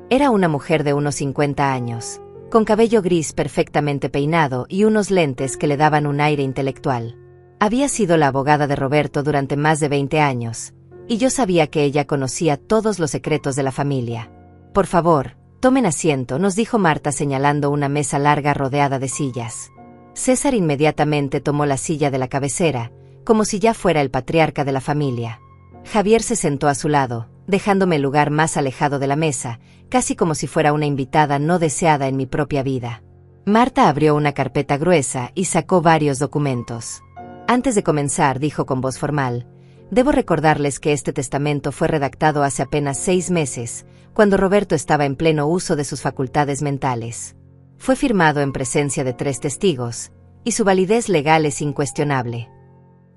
Era una mujer de unos 50 años, con cabello gris perfectamente peinado y unos lentes que le daban un aire intelectual. Había sido la abogada de Roberto durante más de 20 años, y yo sabía que ella conocía todos los secretos de la familia. «Por favor, tomen asiento», nos dijo Marta señalando una mesa larga rodeada de sillas. César inmediatamente tomó la silla de la cabecera, como si ya fuera el patriarca de la familia. Javier se sentó a su lado, dejándome el lugar más alejado de la mesa, casi como si fuera una invitada no deseada en mi propia vida. Marta abrió una carpeta gruesa y sacó varios documentos. «Antes de comenzar», dijo con voz formal, «debo recordarles que este testamento fue redactado hace apenas 6 meses, cuando Roberto estaba en pleno uso de sus facultades mentales. Fue firmado en presencia de 3 testigos, y su validez legal es incuestionable.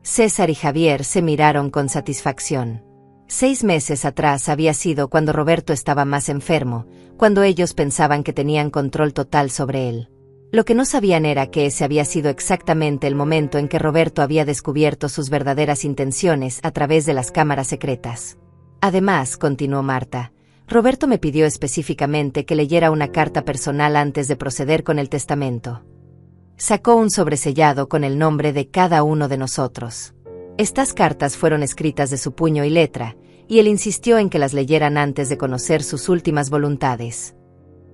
César y Javier se miraron con satisfacción. 6 meses atrás había sido cuando Roberto estaba más enfermo, cuando ellos pensaban que tenían control total sobre él. Lo que no sabían era que ese había sido exactamente el momento en que Roberto había descubierto sus verdaderas intenciones a través de las cámaras secretas. Además, continuó Marta, Roberto me pidió específicamente que leyera una carta personal antes de proceder con el testamento. Sacó un sobresellado con el nombre de cada uno de nosotros. Estas cartas fueron escritas de su puño y letra, y él insistió en que las leyeran antes de conocer sus últimas voluntades.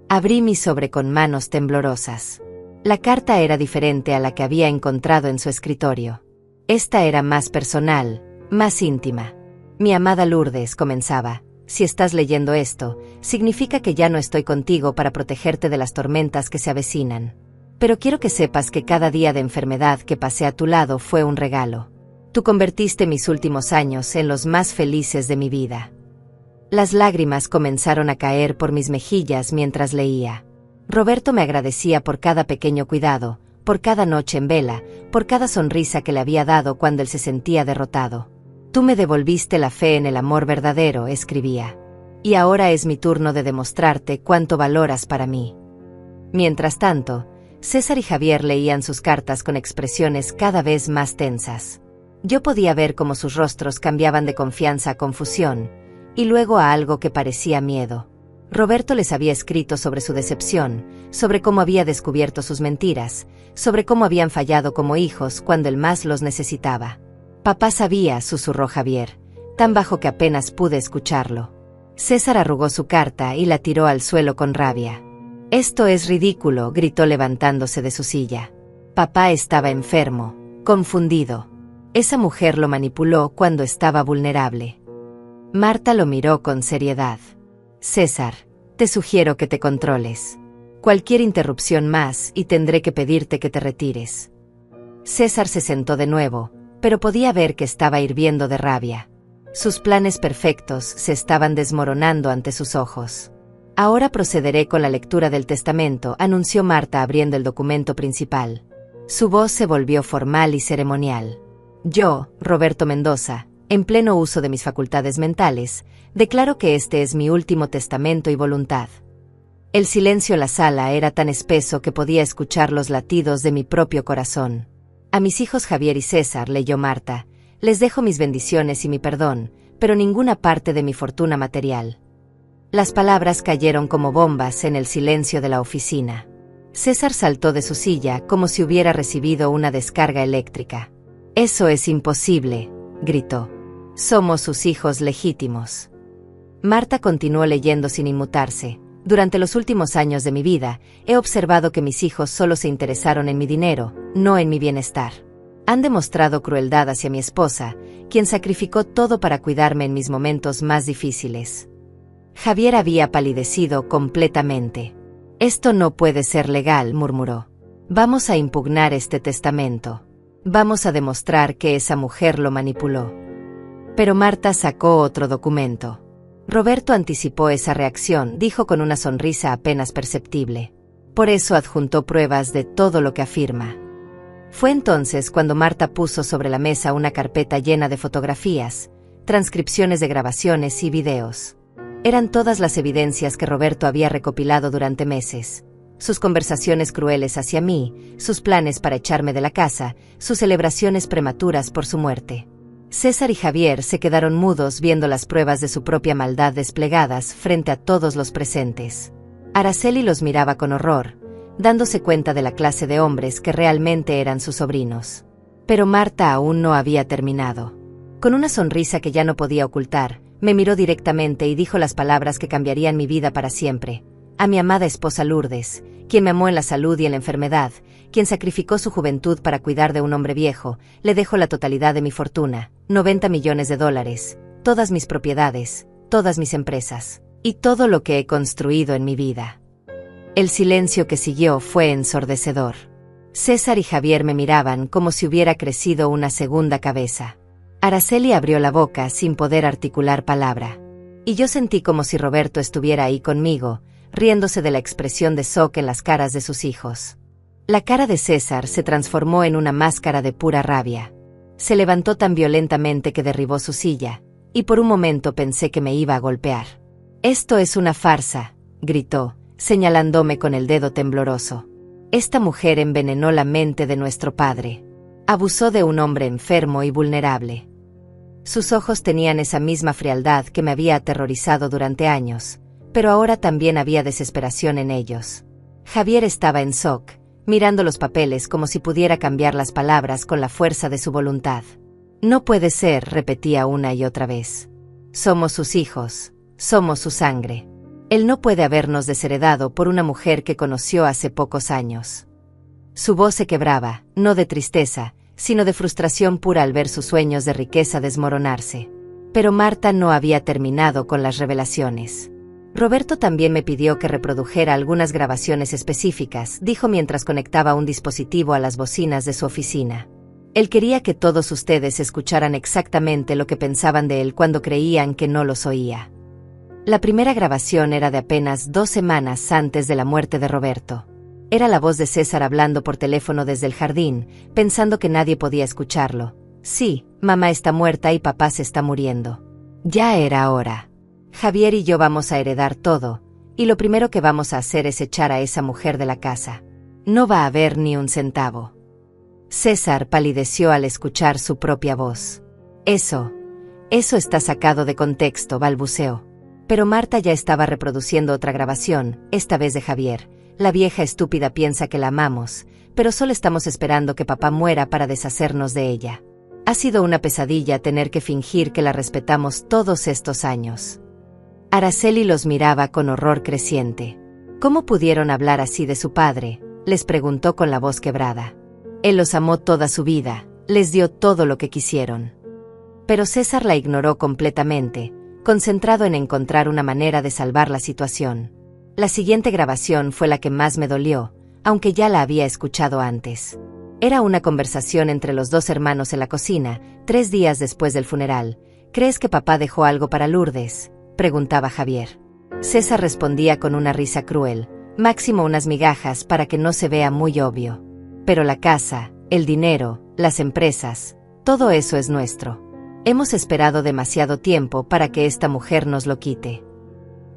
Abrí mi sobre con manos temblorosas. La carta era diferente a la que había encontrado en su escritorio. Esta era más personal, más íntima. Mi amada Lourdes, comenzaba, si estás leyendo esto, significa que ya no estoy contigo para protegerte de las tormentas que se avecinan. Pero quiero que sepas que cada día de enfermedad que pasé a tu lado fue un regalo. Tú convertiste mis últimos años en los más felices de mi vida. Las lágrimas comenzaron a caer por mis mejillas mientras leía. Roberto me agradecía por cada pequeño cuidado, por cada noche en vela, por cada sonrisa que le había dado cuando él se sentía derrotado. Tú me devolviste la fe en el amor verdadero, escribía. Y ahora es mi turno de demostrarte cuánto valoras para mí. Mientras tanto, César y Javier leían sus cartas con expresiones cada vez más tensas. Yo podía ver cómo sus rostros cambiaban de confianza a confusión, y luego a algo que parecía miedo. Roberto les había escrito sobre su decepción, sobre cómo había descubierto sus mentiras, sobre cómo habían fallado como hijos cuando él más los necesitaba. Papá sabía, susurró Javier, tan bajo que apenas pude escucharlo. César arrugó su carta y la tiró al suelo con rabia. Esto es ridículo, gritó levantándose de su silla. Papá estaba enfermo, confundido. Esa mujer lo manipuló cuando estaba vulnerable. Marta lo miró con seriedad. César, te sugiero que te controles. Cualquier interrupción más y tendré que pedirte que te retires. César se sentó de nuevo, pero podía ver que estaba hirviendo de rabia. Sus planes perfectos se estaban desmoronando ante sus ojos. Ahora procederé con la lectura del testamento, anunció Marta abriendo el documento principal. Su voz se volvió formal y ceremonial. Yo, Roberto Mendoza, en pleno uso de mis facultades mentales, declaro que este es mi último testamento y voluntad. El silencio en la sala era tan espeso que podía escuchar los latidos de mi propio corazón. A mis hijos Javier y César, leyó Marta, les dejo mis bendiciones y mi perdón, pero ninguna parte de mi fortuna material. Las palabras cayeron como bombas en el silencio de la oficina. César saltó de su silla como si hubiera recibido una descarga eléctrica. Eso es imposible, gritó. Somos sus hijos legítimos. Marta continuó leyendo sin inmutarse. Durante los últimos años de mi vida, he observado que mis hijos solo se interesaron en mi dinero, no en mi bienestar. Han demostrado crueldad hacia mi esposa, quien sacrificó todo para cuidarme en mis momentos más difíciles. Javier había palidecido completamente. Esto no puede ser legal, murmuró. Vamos a impugnar este testamento. Vamos a demostrar que esa mujer lo manipuló. Pero Marta sacó otro documento. Roberto anticipó esa reacción, dijo con una sonrisa apenas perceptible. Por eso adjuntó pruebas de todo lo que afirma. Fue entonces cuando Marta puso sobre la mesa una carpeta llena de fotografías, transcripciones de grabaciones y videos. Eran todas las evidencias que Roberto había recopilado durante meses. Sus conversaciones crueles hacia mí, sus planes para echarme de la casa, sus celebraciones prematuras por su muerte. César y Javier se quedaron mudos viendo las pruebas de su propia maldad desplegadas frente a todos los presentes. Araceli los miraba con horror, dándose cuenta de la clase de hombres que realmente eran sus sobrinos. Pero Marta aún no había terminado. Con una sonrisa que ya no podía ocultar, me miró directamente y dijo las palabras que cambiarían mi vida para siempre. A mi amada esposa Lourdes, quien me amó en la salud y en la enfermedad, quien sacrificó su juventud para cuidar de un hombre viejo, le dejo la totalidad de mi fortuna, $90 millones, todas mis propiedades, todas mis empresas, y todo lo que he construido en mi vida. El silencio que siguió fue ensordecedor. César y Javier me miraban como si hubiera crecido una segunda cabeza. Araceli abrió la boca sin poder articular palabra. Y yo sentí como si Roberto estuviera ahí conmigo, riéndose de la expresión de shock en las caras de sus hijos. La cara de César se transformó en una máscara de pura rabia. Se levantó tan violentamente que derribó su silla, y por un momento pensé que me iba a golpear. «Esto es una farsa», gritó, señalándome con el dedo tembloroso. «Esta mujer envenenó la mente de nuestro padre. Abusó de un hombre enfermo y vulnerable». Sus ojos tenían esa misma frialdad que me había aterrorizado durante años, pero ahora también había desesperación en ellos. Javier estaba en shock, mirando los papeles como si pudiera cambiar las palabras con la fuerza de su voluntad. «No puede ser», repetía una y otra vez. «Somos sus hijos, somos su sangre. Él no puede habernos desheredado por una mujer que conoció hace pocos años». Su voz se quebraba, no de tristeza, sino de frustración pura al ver sus sueños de riqueza desmoronarse. Pero Marta no había terminado con las revelaciones. «Roberto también me pidió que reprodujera algunas grabaciones específicas», dijo mientras conectaba un dispositivo a las bocinas de su oficina. «Él quería que todos ustedes escucharan exactamente lo que pensaban de él cuando creían que no los oía». La primera grabación era de apenas 2 semanas antes de la muerte de Roberto. Era la voz de César hablando por teléfono desde el jardín, pensando que nadie podía escucharlo. «Sí, mamá está muerta y papá se está muriendo. Ya era hora. Javier y yo vamos a heredar todo, y lo primero que vamos a hacer es echar a esa mujer de la casa. No va a haber ni un centavo». César palideció al escuchar su propia voz. Eso está sacado de contexto», balbuceó. Pero Marta ya estaba reproduciendo otra grabación, esta vez de Javier. «La vieja estúpida piensa que la amamos, pero solo estamos esperando que papá muera para deshacernos de ella. Ha sido una pesadilla tener que fingir que la respetamos todos estos años». Araceli los miraba con horror creciente. «¿Cómo pudieron hablar así de su padre?», les preguntó con la voz quebrada. «Él los amó toda su vida, les dio todo lo que quisieron». Pero César la ignoró completamente, concentrado en encontrar una manera de salvar la situación. La siguiente grabación fue la que más me dolió, aunque ya la había escuchado antes. Era una conversación entre los 2 hermanos en la cocina, 3 días después del funeral. «¿Crees que papá dejó algo para Lourdes?», preguntaba Javier. César respondía con una risa cruel: «Máximo unas migajas para que no se vea muy obvio. Pero la casa, el dinero, las empresas, todo eso es nuestro. Hemos esperado demasiado tiempo para que esta mujer nos lo quite».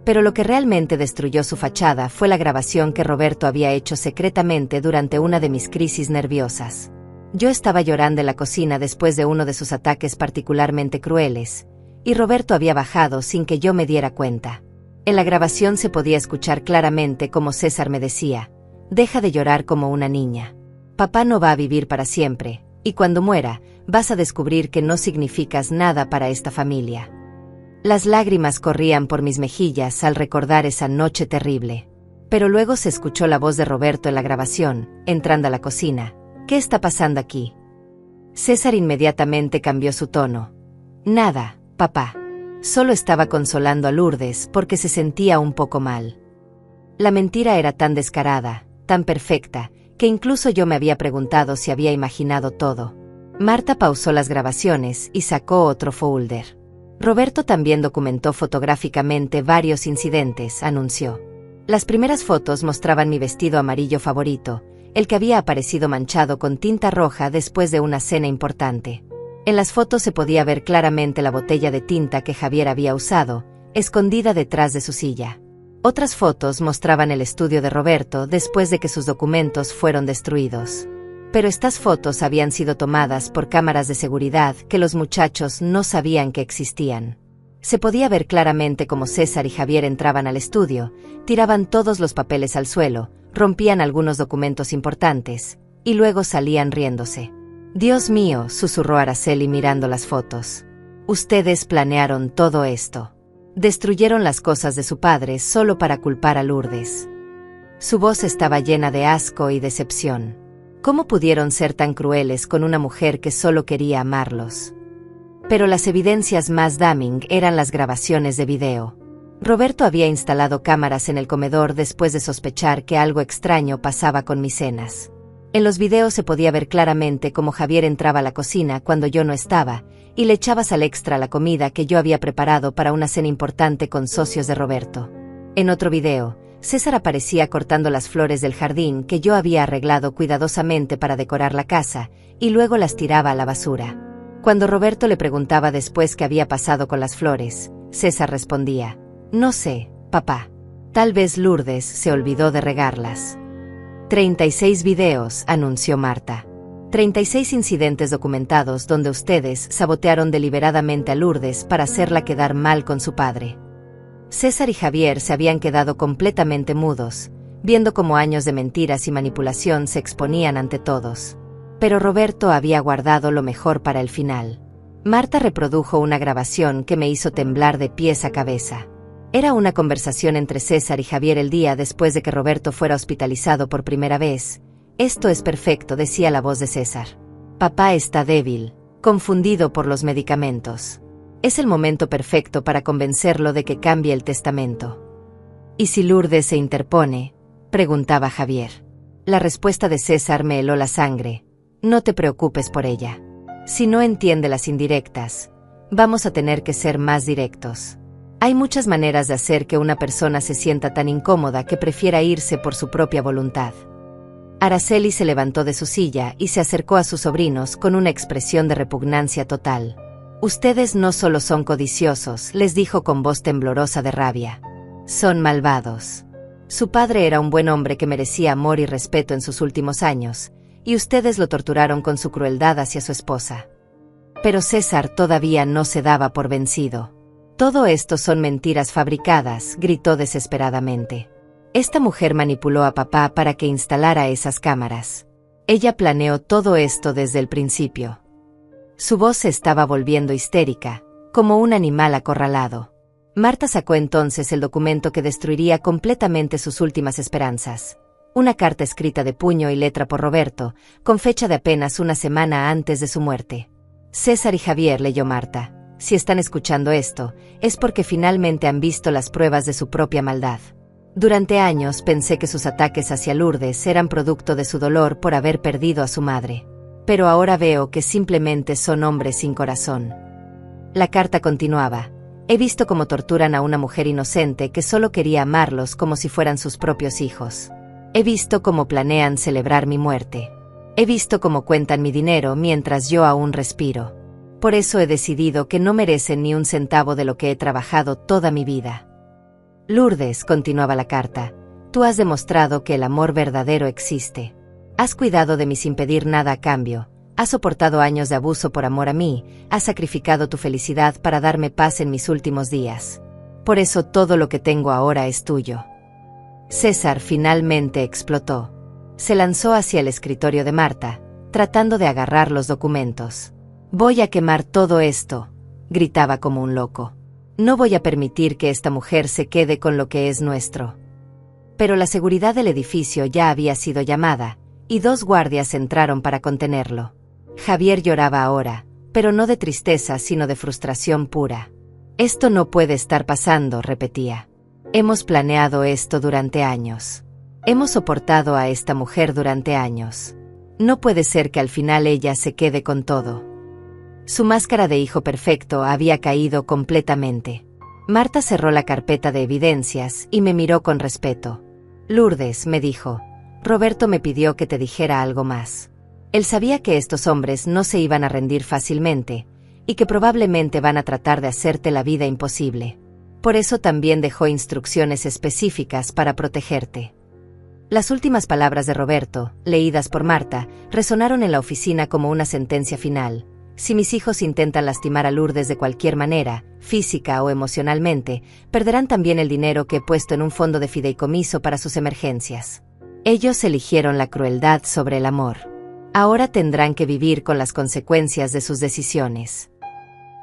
Pero lo que realmente destruyó su fachada fue la grabación que Roberto había hecho secretamente durante una de mis crisis nerviosas. Yo estaba llorando en la cocina después de uno de sus ataques particularmente crueles, y Roberto había bajado sin que yo me diera cuenta. En la grabación se podía escuchar claramente cómo César me decía: «Deja de llorar como una niña. Papá no va a vivir para siempre, y cuando muera, vas a descubrir que no significas nada para esta familia». Las lágrimas corrían por mis mejillas al recordar esa noche terrible. Pero luego se escuchó la voz de Roberto en la grabación, entrando a la cocina. «¿Qué está pasando aquí?». César inmediatamente cambió su tono. «Nada, papá. Solo estaba consolando a Lourdes porque se sentía un poco mal». La mentira era tan descarada, tan perfecta, que incluso yo me había preguntado si había imaginado todo. Marta pausó las grabaciones y sacó otro folder. «Roberto también documentó fotográficamente varios incidentes», anunció. Las primeras fotos mostraban mi vestido amarillo favorito, el que había aparecido manchado con tinta roja después de una cena importante. En las fotos se podía ver claramente la botella de tinta que Javier había usado, escondida detrás de su silla. Otras fotos mostraban el estudio de Roberto después de que sus documentos fueron destruidos. Pero estas fotos habían sido tomadas por cámaras de seguridad que los muchachos no sabían que existían. Se podía ver claramente cómo César y Javier entraban al estudio, tiraban todos los papeles al suelo, rompían algunos documentos importantes, y luego salían riéndose. «Dios mío», susurró Araceli mirando las fotos. «Ustedes planearon todo esto. Destruyeron las cosas de su padre solo para culpar a Lourdes». Su voz estaba llena de asco y decepción. ¿Cómo pudieron ser tan crueles con una mujer que solo quería amarlos? Pero las evidencias más damning eran las grabaciones de video. Roberto había instalado cámaras en el comedor después de sospechar que algo extraño pasaba con mis cenas. En los videos se podía ver claramente cómo Javier entraba a la cocina cuando yo no estaba, y le echaba sal extra a la comida que yo había preparado para una cena importante con socios de Roberto. En otro video, César aparecía cortando las flores del jardín que yo había arreglado cuidadosamente para decorar la casa, y luego las tiraba a la basura. Cuando Roberto le preguntaba después qué había pasado con las flores, César respondía: no sé, papá. Tal vez Lourdes se olvidó de regarlas. 36 videos, anunció Marta. 36 incidentes documentados donde ustedes sabotearon deliberadamente a Lourdes para hacerla quedar mal con su padre. César y Javier se habían quedado completamente mudos, viendo cómo años de mentiras y manipulación se exponían ante todos. Pero Roberto había guardado lo mejor para el final. Marta reprodujo una grabación que me hizo temblar de pies a cabeza. Era una conversación entre César y Javier el día después de que Roberto fuera hospitalizado por primera vez. Esto es perfecto, decía la voz de César. Papá está débil, confundido por los medicamentos. Es el momento perfecto para convencerlo de que cambie el testamento. ¿Y si Lourdes se interpone?, preguntaba Javier. La respuesta de César me heló la sangre. No te preocupes por ella. Si no entiende las indirectas, vamos a tener que ser más directos. Hay muchas maneras de hacer que una persona se sienta tan incómoda que prefiera irse por su propia voluntad. Araceli se levantó de su silla y se acercó a sus sobrinos con una expresión de repugnancia total. Ustedes no solo son codiciosos, les dijo con voz temblorosa de rabia. Son malvados. Su padre era un buen hombre que merecía amor y respeto en sus últimos años, y ustedes lo torturaron con su crueldad hacia su esposa. Pero César todavía no se daba por vencido. Todo esto son mentiras fabricadas, gritó desesperadamente. Esta mujer manipuló a papá para que instalara esas cámaras. Ella planeó todo esto desde el principio. Su voz se estaba volviendo histérica, como un animal acorralado. Marta sacó entonces el documento que destruiría completamente sus últimas esperanzas. Una carta escrita de puño y letra por Roberto, con fecha de apenas una semana antes de su muerte. César y Javier, leyó Marta. Si están escuchando esto, es porque finalmente han visto las pruebas de su propia maldad. Durante años pensé que sus ataques hacia Lourdes eran producto de su dolor por haber perdido a su madre. Pero ahora veo que simplemente son hombres sin corazón. La carta continuaba. He visto cómo torturan a una mujer inocente que solo quería amarlos como si fueran sus propios hijos. He visto cómo planean celebrar mi muerte. He visto cómo cuentan mi dinero mientras yo aún respiro. Por eso he decidido que no merecen ni un centavo de lo que he trabajado toda mi vida. Lourdes, continuaba la carta, tú has demostrado que el amor verdadero existe. Has cuidado de mí sin pedir nada a cambio, has soportado años de abuso por amor a mí, has sacrificado tu felicidad para darme paz en mis últimos días. Por eso todo lo que tengo ahora es tuyo. César finalmente explotó. Se lanzó hacia el escritorio de Marta, tratando de agarrar los documentos. Voy a quemar todo esto, gritaba como un loco. No voy a permitir que esta mujer se quede con lo que es nuestro. Pero la seguridad del edificio ya había sido llamada, y 2 guardias entraron para contenerlo. Javier lloraba ahora, pero no de tristeza sino de frustración pura. Esto no puede estar pasando, repetía. Hemos planeado esto durante años. Hemos soportado a esta mujer durante años. No puede ser que al final ella se quede con todo. Su máscara de hijo perfecto había caído completamente. Marta cerró la carpeta de evidencias y me miró con respeto. Lourdes, me dijo, Roberto me pidió que te dijera algo más. Él sabía que estos hombres no se iban a rendir fácilmente, y que probablemente van a tratar de hacerte la vida imposible. Por eso también dejó instrucciones específicas para protegerte. Las últimas palabras de Roberto, leídas por Marta, resonaron en la oficina como una sentencia final. Si mis hijos intentan lastimar a Lourdes de cualquier manera, física o emocionalmente, perderán también el dinero que he puesto en un fondo de fideicomiso para sus emergencias. Ellos eligieron la crueldad sobre el amor. Ahora tendrán que vivir con las consecuencias de sus decisiones.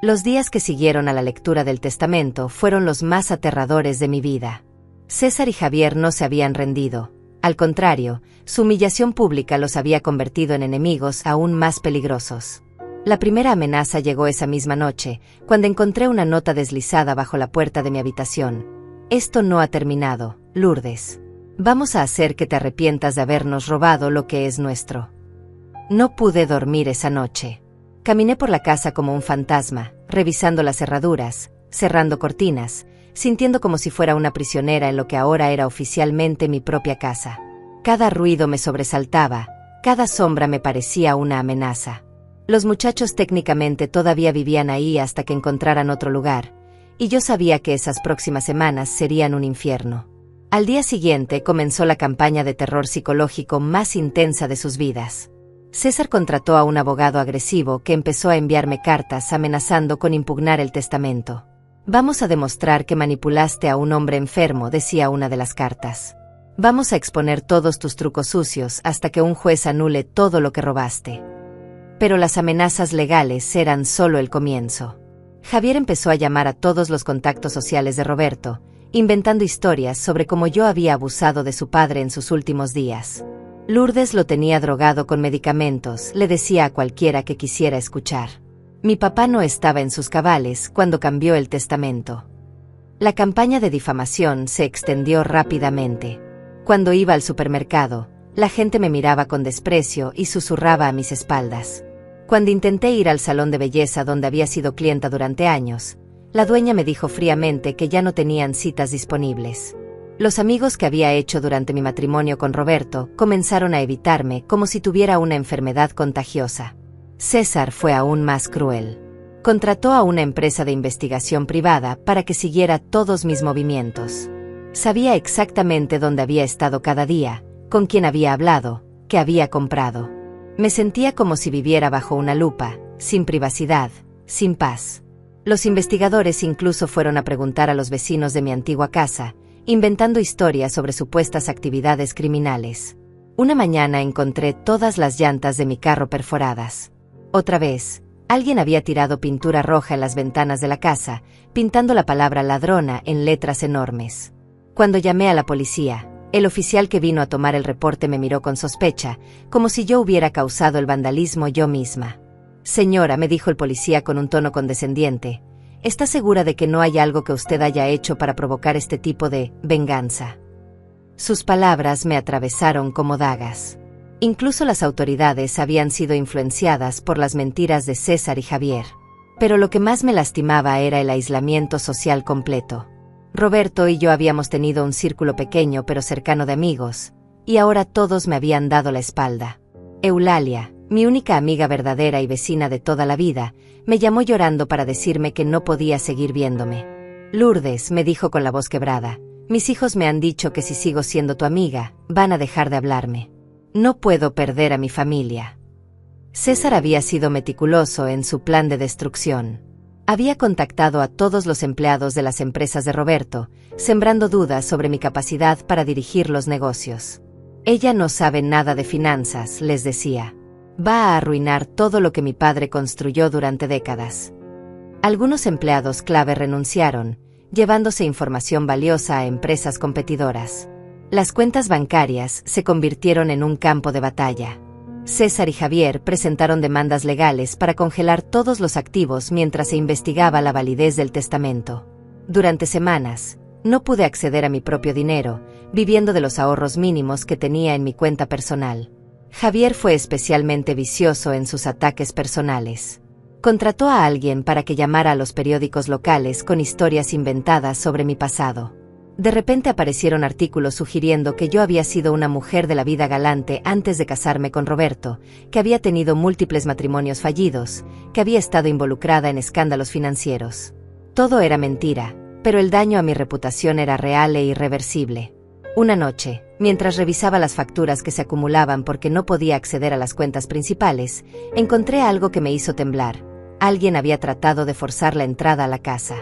Los días que siguieron a la lectura del testamento fueron los más aterradores de mi vida. César y Javier no se habían rendido. Al contrario, su humillación pública los había convertido en enemigos aún más peligrosos. La primera amenaza llegó esa misma noche, cuando encontré una nota deslizada bajo la puerta de mi habitación. Esto no ha terminado, Lourdes. Vamos a hacer que te arrepientas de habernos robado lo que es nuestro. No pude dormir esa noche. Caminé por la casa como un fantasma, revisando las cerraduras, cerrando cortinas, sintiendo como si fuera una prisionera en lo que ahora era oficialmente mi propia casa. Cada ruido me sobresaltaba, cada sombra me parecía una amenaza. Los muchachos técnicamente todavía vivían ahí hasta que encontraran otro lugar, y yo sabía que esas próximas semanas serían un infierno. Al día siguiente comenzó la campaña de terror psicológico más intensa de sus vidas. César contrató a un abogado agresivo que empezó a enviarme cartas amenazando con impugnar el testamento. Vamos a demostrar que manipulaste a un hombre enfermo, decía una de las cartas. Vamos a exponer todos tus trucos sucios hasta que un juez anule todo lo que robaste. Pero las amenazas legales eran solo el comienzo. Javier empezó a llamar a todos los contactos sociales de Roberto, inventando historias sobre cómo yo había abusado de su padre en sus últimos días. Lourdes lo tenía drogado con medicamentos, le decía a cualquiera que quisiera escuchar. Mi papá no estaba en sus cabales cuando cambió el testamento. La campaña de difamación se extendió rápidamente. Cuando iba al supermercado, la gente me miraba con desprecio y susurraba a mis espaldas. Cuando intenté ir al salón de belleza donde había sido clienta durante años, la dueña me dijo fríamente que ya no tenían citas disponibles. Los amigos que había hecho durante mi matrimonio con Roberto comenzaron a evitarme como si tuviera una enfermedad contagiosa. César fue aún más cruel. Contrató a una empresa de investigación privada para que siguiera todos mis movimientos. Sabía exactamente dónde había estado cada día, con quién había hablado, qué había comprado. Me sentía como si viviera bajo una lupa, sin privacidad, sin paz. Los investigadores incluso fueron a preguntar a los vecinos de mi antigua casa, inventando historias sobre supuestas actividades criminales. Una mañana encontré todas las llantas de mi carro perforadas. Otra vez, alguien había tirado pintura roja en las ventanas de la casa, pintando la palabra ladrona en letras enormes. Cuando llamé a la policía, el oficial que vino a tomar el reporte me miró con sospecha, como si yo hubiera causado el vandalismo yo misma. Señora, me dijo el policía con un tono condescendiente, ¿está segura de que no hay algo que usted haya hecho para provocar este tipo de venganza? Sus palabras me atravesaron como dagas. Incluso las autoridades habían sido influenciadas por las mentiras de César y Javier. Pero lo que más me lastimaba era el aislamiento social completo. Roberto y yo habíamos tenido un círculo pequeño pero cercano de amigos, y ahora todos me habían dado la espalda. Eulalia, mi única amiga verdadera y vecina de toda la vida, me llamó llorando para decirme que no podía seguir viéndome. Lourdes, me dijo con la voz quebrada, mis hijos me han dicho que si sigo siendo tu amiga, van a dejar de hablarme. No puedo perder a mi familia. César había sido meticuloso en su plan de destrucción. Había contactado a todos los empleados de las empresas de Roberto, sembrando dudas sobre mi capacidad para dirigir los negocios. Ella no sabe nada de finanzas, les decía. Va a arruinar todo lo que mi padre construyó durante décadas. Algunos empleados clave renunciaron, llevándose información valiosa a empresas competidoras. Las cuentas bancarias se convirtieron en un campo de batalla. César y Javier presentaron demandas legales para congelar todos los activos mientras se investigaba la validez del testamento. Durante semanas, no pude acceder a mi propio dinero, viviendo de los ahorros mínimos que tenía en mi cuenta personal. Javier fue especialmente vicioso en sus ataques personales. Contrató a alguien para que llamara a los periódicos locales con historias inventadas sobre mi pasado. De repente aparecieron artículos sugiriendo que yo había sido una mujer de la vida galante antes de casarme con Roberto, que había tenido múltiples matrimonios fallidos, que había estado involucrada en escándalos financieros. Todo era mentira, pero el daño a mi reputación era real e irreversible. Una noche, mientras revisaba las facturas que se acumulaban porque no podía acceder a las cuentas principales, encontré algo que me hizo temblar. Alguien había tratado de forzar la entrada a la casa.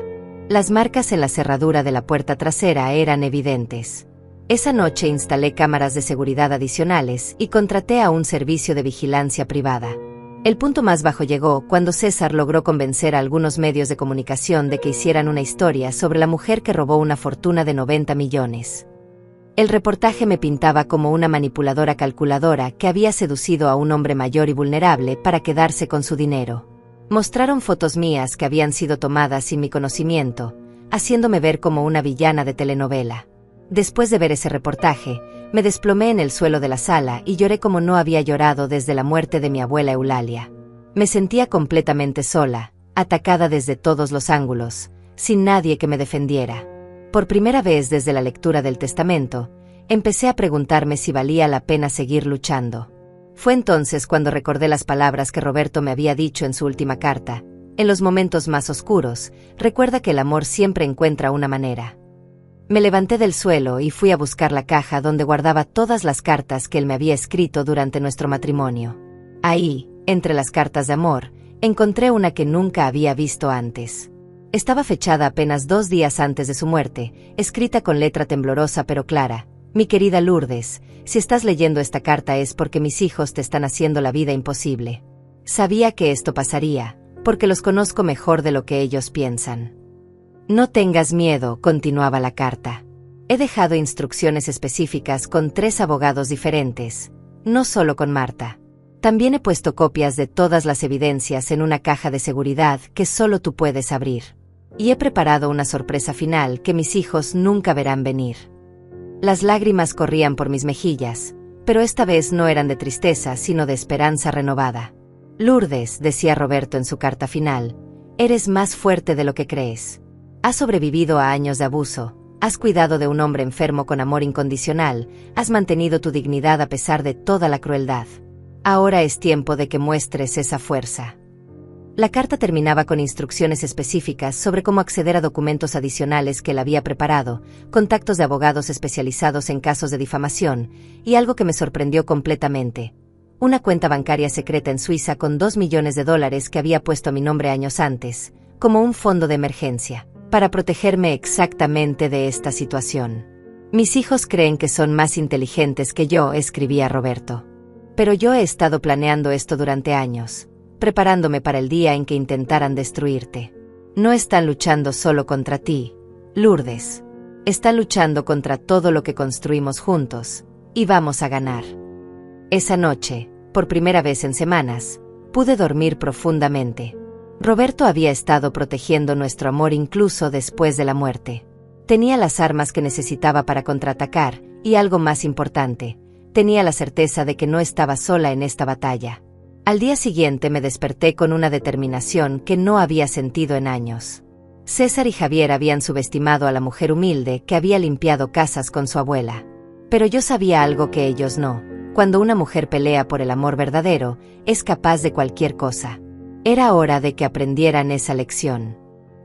Las marcas en la cerradura de la puerta trasera eran evidentes. Esa noche instalé cámaras de seguridad adicionales y contraté a un servicio de vigilancia privada. El punto más bajo llegó cuando César logró convencer a algunos medios de comunicación de que hicieran una historia sobre la mujer que robó una fortuna de 90 millones. El reportaje me pintaba como una manipuladora calculadora que había seducido a un hombre mayor y vulnerable para quedarse con su dinero. Mostraron fotos mías que habían sido tomadas sin mi conocimiento, haciéndome ver como una villana de telenovela. Después de ver ese reportaje, me desplomé en el suelo de la sala y lloré como no había llorado desde la muerte de mi abuela Eulalia. Me sentía completamente sola, atacada desde todos los ángulos, sin nadie que me defendiera. Por primera vez desde la lectura del testamento, empecé a preguntarme si valía la pena seguir luchando. Fue entonces cuando recordé las palabras que Roberto me había dicho en su última carta: en los momentos más oscuros, recuerda que el amor siempre encuentra una manera. Me levanté del suelo y fui a buscar la caja donde guardaba todas las cartas que él me había escrito durante nuestro matrimonio. Ahí, entre las cartas de amor, encontré una que nunca había visto antes. Estaba fechada apenas 2 días antes de su muerte, escrita con letra temblorosa pero clara: mi querida Lourdes, si estás leyendo esta carta es porque mis hijos te están haciendo la vida imposible. Sabía que esto pasaría, porque los conozco mejor de lo que ellos piensan. No tengas miedo, continuaba la carta. He dejado instrucciones específicas con 3 abogados diferentes, no solo con Marta. También he puesto copias de todas las evidencias en una caja de seguridad que solo tú puedes abrir. Y he preparado una sorpresa final que mis hijos nunca verán venir. Las lágrimas corrían por mis mejillas, pero esta vez no eran de tristeza sino de esperanza renovada. Lourdes, decía Roberto en su carta final, eres más fuerte de lo que crees. Has sobrevivido a años de abuso, has cuidado de un hombre enfermo con amor incondicional, has mantenido tu dignidad a pesar de toda la crueldad. Ahora es tiempo de que muestres esa fuerza. La carta terminaba con instrucciones específicas sobre cómo acceder a documentos adicionales que él había preparado, contactos de abogados especializados en casos de difamación, y algo que me sorprendió completamente: una cuenta bancaria secreta en Suiza con $2 millones que había puesto a mi nombre años antes, como un fondo de emergencia, para protegerme exactamente de esta situación. Mis hijos creen que son más inteligentes que yo, escribía Roberto. Pero yo he estado planeando esto durante años, preparándome para el día en que intentaran destruirte. No están luchando solo contra ti, Lourdes. Están luchando contra todo lo que construimos juntos, y vamos a ganar. Esa noche, por primera vez en semanas, pude dormir profundamente. Roberto había estado protegiendo nuestro amor incluso después de la muerte. Tenía las armas que necesitaba para contraatacar, y algo más importante, tenía la certeza de que no estaba sola en esta batalla. Al día siguiente me desperté con una determinación que no había sentido en años. César y Javier habían subestimado a la mujer humilde que había limpiado casas con su abuela. Pero yo sabía algo que ellos no: cuando una mujer pelea por el amor verdadero, es capaz de cualquier cosa. Era hora de que aprendieran esa lección.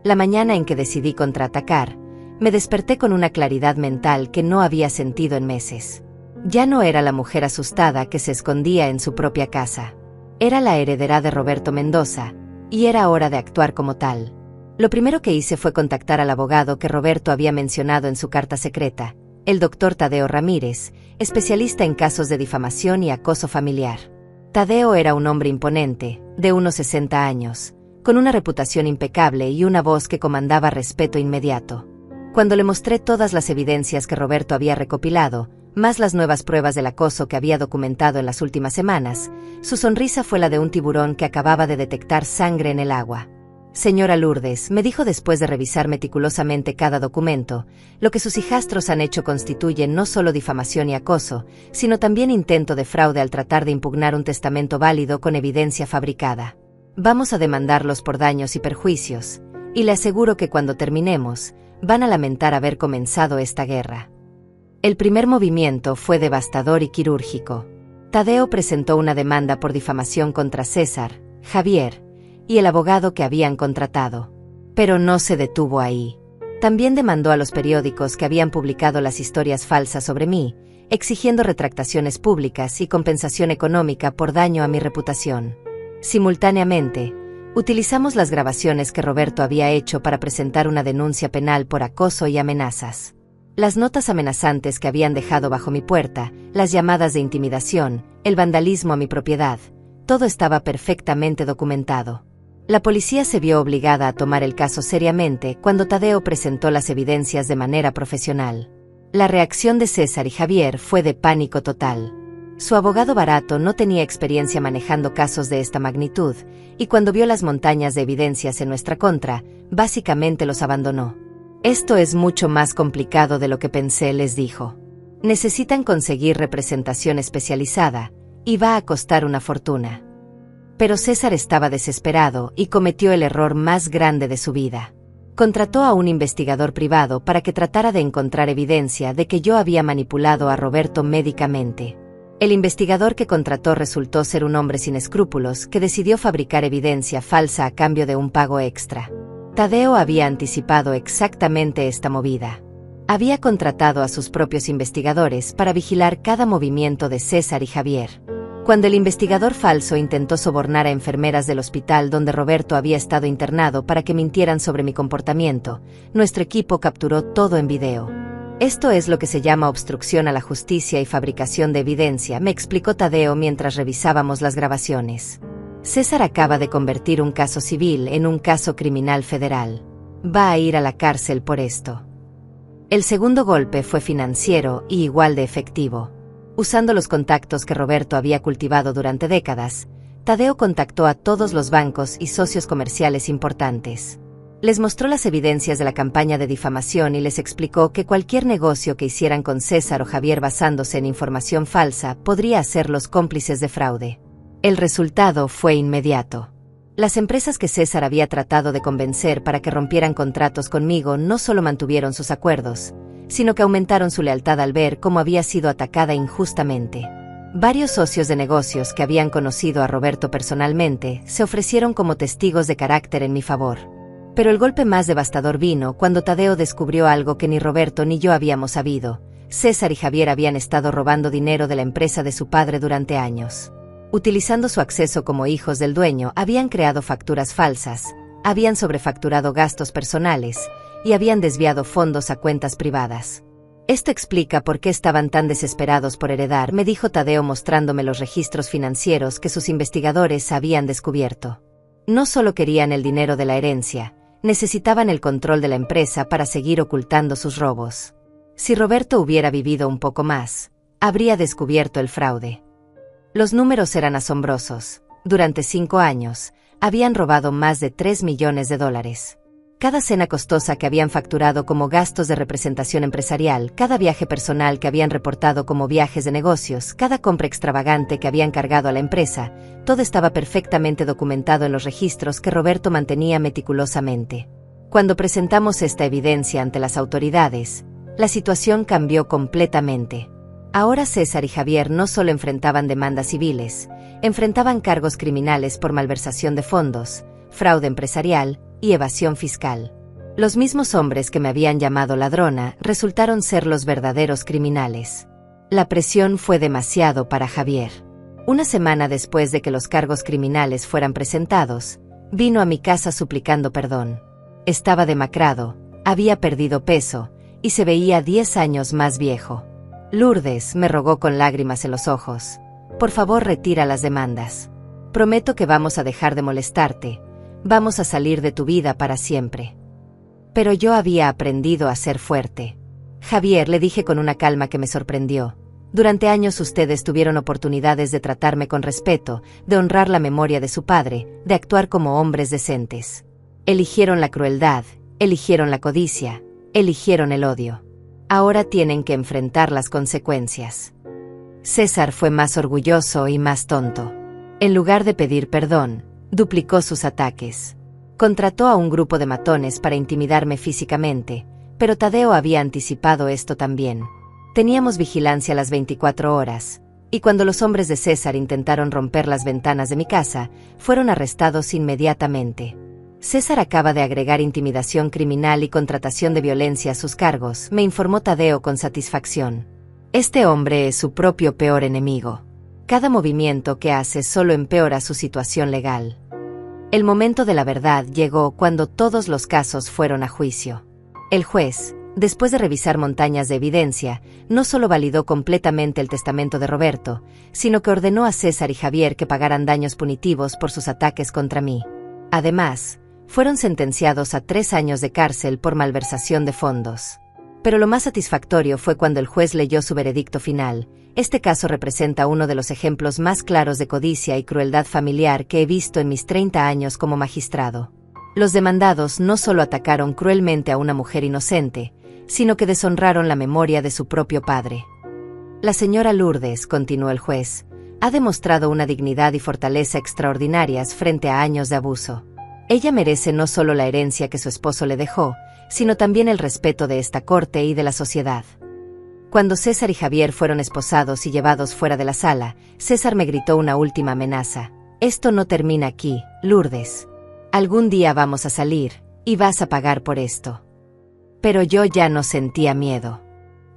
La mañana en que decidí contraatacar, me desperté con una claridad mental que no había sentido en meses. Ya no era la mujer asustada que se escondía en su propia casa. Era la heredera de Roberto Mendoza, y era hora de actuar como tal. Lo primero que hice fue contactar al abogado que Roberto había mencionado en su carta secreta, el doctor Tadeo Ramírez, especialista en casos de difamación y acoso familiar. Tadeo era un hombre imponente, de unos 60 años, con una reputación impecable y una voz que comandaba respeto inmediato. Cuando le mostré todas las evidencias que Roberto había recopilado, más las nuevas pruebas del acoso que había documentado en las últimas semanas, su sonrisa fue la de un tiburón que acababa de detectar sangre en el agua. Señora Lourdes, me dijo después de revisar meticulosamente cada documento, lo que sus hijastros han hecho constituye no solo difamación y acoso, sino también intento de fraude al tratar de impugnar un testamento válido con evidencia fabricada. Vamos a demandarlos por daños y perjuicios, y le aseguro que cuando terminemos, van a lamentar haber comenzado esta guerra. El primer movimiento fue devastador y quirúrgico. Tadeo presentó una demanda por difamación contra César, Javier y el abogado que habían contratado. Pero no se detuvo ahí. También demandó a los periódicos que habían publicado las historias falsas sobre mí, exigiendo retractaciones públicas y compensación económica por daño a mi reputación. Simultáneamente, utilizamos las grabaciones que Roberto había hecho para presentar una denuncia penal por acoso y amenazas. Las notas amenazantes que habían dejado bajo mi puerta, las llamadas de intimidación, el vandalismo a mi propiedad, todo estaba perfectamente documentado. La policía se vio obligada a tomar el caso seriamente cuando Tadeo presentó las evidencias de manera profesional. La reacción de César y Javier fue de pánico total. Su abogado barato no tenía experiencia manejando casos de esta magnitud, y cuando vio las montañas de evidencias en nuestra contra, básicamente los abandonó. Esto es mucho más complicado de lo que pensé, les dijo. Necesitan conseguir representación especializada, y va a costar una fortuna. Pero César estaba desesperado y cometió el error más grande de su vida. Contrató a un investigador privado para que tratara de encontrar evidencia de que yo había manipulado a Roberto médicamente. El investigador que contrató resultó ser un hombre sin escrúpulos que decidió fabricar evidencia falsa a cambio de un pago extra. Tadeo había anticipado exactamente esta movida. Había contratado a sus propios investigadores para vigilar cada movimiento de César y Javier. Cuando el investigador falso intentó sobornar a enfermeras del hospital donde Roberto había estado internado para que mintieran sobre mi comportamiento, nuestro equipo capturó todo en video. Esto es lo que se llama obstrucción a la justicia y fabricación de evidencia, me explicó Tadeo mientras revisábamos las grabaciones. César acaba de convertir un caso civil en un caso criminal federal. Va a ir a la cárcel por esto. El segundo golpe fue financiero y igual de efectivo. Usando los contactos que Roberto había cultivado durante décadas, Tadeo contactó a todos los bancos y socios comerciales importantes. Les mostró las evidencias de la campaña de difamación y les explicó que cualquier negocio que hicieran con César o Javier basándose en información falsa podría hacerlos cómplices de fraude. El resultado fue inmediato. Las empresas que César había tratado de convencer para que rompieran contratos conmigo no solo mantuvieron sus acuerdos, sino que aumentaron su lealtad al ver cómo había sido atacada injustamente. Varios socios de negocios que habían conocido a Roberto personalmente se ofrecieron como testigos de carácter en mi favor. Pero el golpe más devastador vino cuando Tadeo descubrió algo que ni Roberto ni yo habíamos sabido. César y Javier habían estado robando dinero de la empresa de su padre durante años. Utilizando su acceso como hijos del dueño, habían creado facturas falsas, habían sobrefacturado gastos personales, y habían desviado fondos a cuentas privadas. Esto explica por qué estaban tan desesperados por heredar, me dijo Tadeo mostrándome los registros financieros que sus investigadores habían descubierto. No solo querían el dinero de la herencia, necesitaban el control de la empresa para seguir ocultando sus robos. Si Roberto hubiera vivido un poco más, habría descubierto el fraude. Los números eran asombrosos. Durante 5 años, habían robado más de $3 millones. Cada cena costosa que habían facturado como gastos de representación empresarial, cada viaje personal que habían reportado como viajes de negocios, cada compra extravagante que habían cargado a la empresa, todo estaba perfectamente documentado en los registros que Roberto mantenía meticulosamente. Cuando presentamos esta evidencia ante las autoridades, la situación cambió completamente. Ahora César y Javier no solo enfrentaban demandas civiles, enfrentaban cargos criminales por malversación de fondos, fraude empresarial y evasión fiscal. Los mismos hombres que me habían llamado ladrona resultaron ser los verdaderos criminales. La presión fue demasiado para Javier. Una semana después de que los cargos criminales fueran presentados, vino a mi casa suplicando perdón. Estaba demacrado, había perdido peso, y se veía 10 años más viejo. Lourdes, me rogó con lágrimas en los ojos, por favor retira las demandas. Prometo que vamos a dejar de molestarte. Vamos a salir de tu vida para siempre. Pero yo había aprendido a ser fuerte. Javier, le dije con una calma que me sorprendió. Durante años ustedes tuvieron oportunidades de tratarme con respeto, de honrar la memoria de su padre, de actuar como hombres decentes. Eligieron la crueldad, eligieron la codicia, eligieron el odio. Ahora tienen que enfrentar las consecuencias. César fue más orgulloso y más tonto. En lugar de pedir perdón, duplicó sus ataques. Contrató a un grupo de matones para intimidarme físicamente, pero Tadeo había anticipado esto también. Teníamos vigilancia las 24 horas, y cuando los hombres de César intentaron romper las ventanas de mi casa, fueron arrestados inmediatamente. César acaba de agregar intimidación criminal y contratación de violencia a sus cargos, me informó Tadeo con satisfacción. Este hombre es su propio peor enemigo. Cada movimiento que hace solo empeora su situación legal. El momento de la verdad llegó cuando todos los casos fueron a juicio. El juez, después de revisar montañas de evidencia, no solo validó completamente el testamento de Roberto, sino que ordenó a César y Javier que pagaran daños punitivos por sus ataques contra mí. Además, fueron sentenciados a 3 años de cárcel por malversación de fondos. Pero lo más satisfactorio fue cuando el juez leyó su veredicto final. Este caso representa uno de los ejemplos más claros de codicia y crueldad familiar que he visto en mis 30 años como magistrado. Los demandados no solo atacaron cruelmente a una mujer inocente, sino que deshonraron la memoria de su propio padre. La señora Lourdes, continuó el juez, ha demostrado una dignidad y fortaleza extraordinarias frente a años de abuso. Ella merece no solo la herencia que su esposo le dejó, sino también el respeto de esta corte y de la sociedad. Cuando César y Javier fueron esposados y llevados fuera de la sala, César me gritó una última amenaza. Esto no termina aquí, Lourdes. Algún día vamos a salir, y vas a pagar por esto. Pero yo ya no sentía miedo.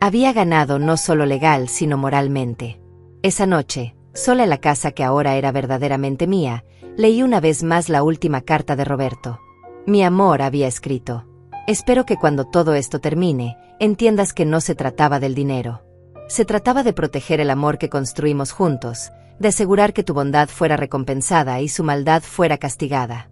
Había ganado no solo legal sino moralmente. Esa noche, sola en la casa que ahora era verdaderamente mía, leí una vez más la última carta de Roberto. Mi amor, había escrito. Espero que cuando todo esto termine, entiendas que no se trataba del dinero. Se trataba de proteger el amor que construimos juntos, de asegurar que tu bondad fuera recompensada y su maldad fuera castigada.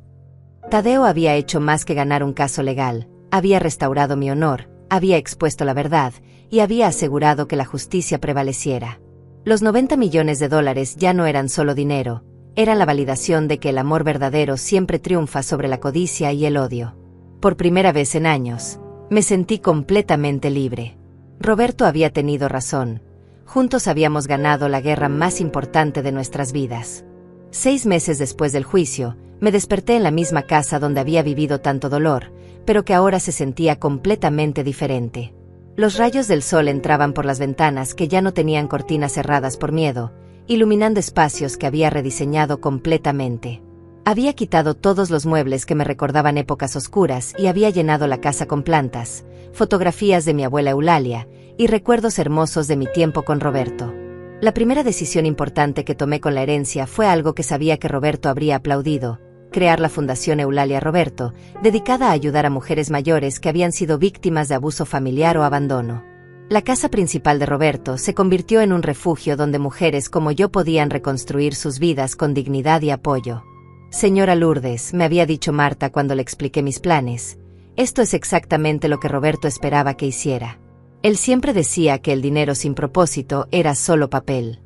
Tadeo había hecho más que ganar un caso legal, había restaurado mi honor, había expuesto la verdad, y había asegurado que la justicia prevaleciera. Los 90 millones de dólares ya no eran solo dinero, eran la validación de que el amor verdadero siempre triunfa sobre la codicia y el odio. Por primera vez en años, me sentí completamente libre. Roberto había tenido razón. Juntos habíamos ganado la guerra más importante de nuestras vidas. 6 meses después del juicio, me desperté en la misma casa donde había vivido tanto dolor, pero que ahora se sentía completamente diferente. Los rayos del sol entraban por las ventanas que ya no tenían cortinas cerradas por miedo, iluminando espacios que había rediseñado completamente. Había quitado todos los muebles que me recordaban épocas oscuras y había llenado la casa con plantas, fotografías de mi abuela Eulalia y recuerdos hermosos de mi tiempo con Roberto. La primera decisión importante que tomé con la herencia fue algo que sabía que Roberto habría aplaudido: crear la Fundación Eulalia Roberto, dedicada a ayudar a mujeres mayores que habían sido víctimas de abuso familiar o abandono. La casa principal de Roberto se convirtió en un refugio donde mujeres como yo podían reconstruir sus vidas con dignidad y apoyo. Señora Lourdes, me había dicho Marta cuando le expliqué mis planes, esto es exactamente lo que Roberto esperaba que hiciera. Él siempre decía que el dinero sin propósito era solo papel.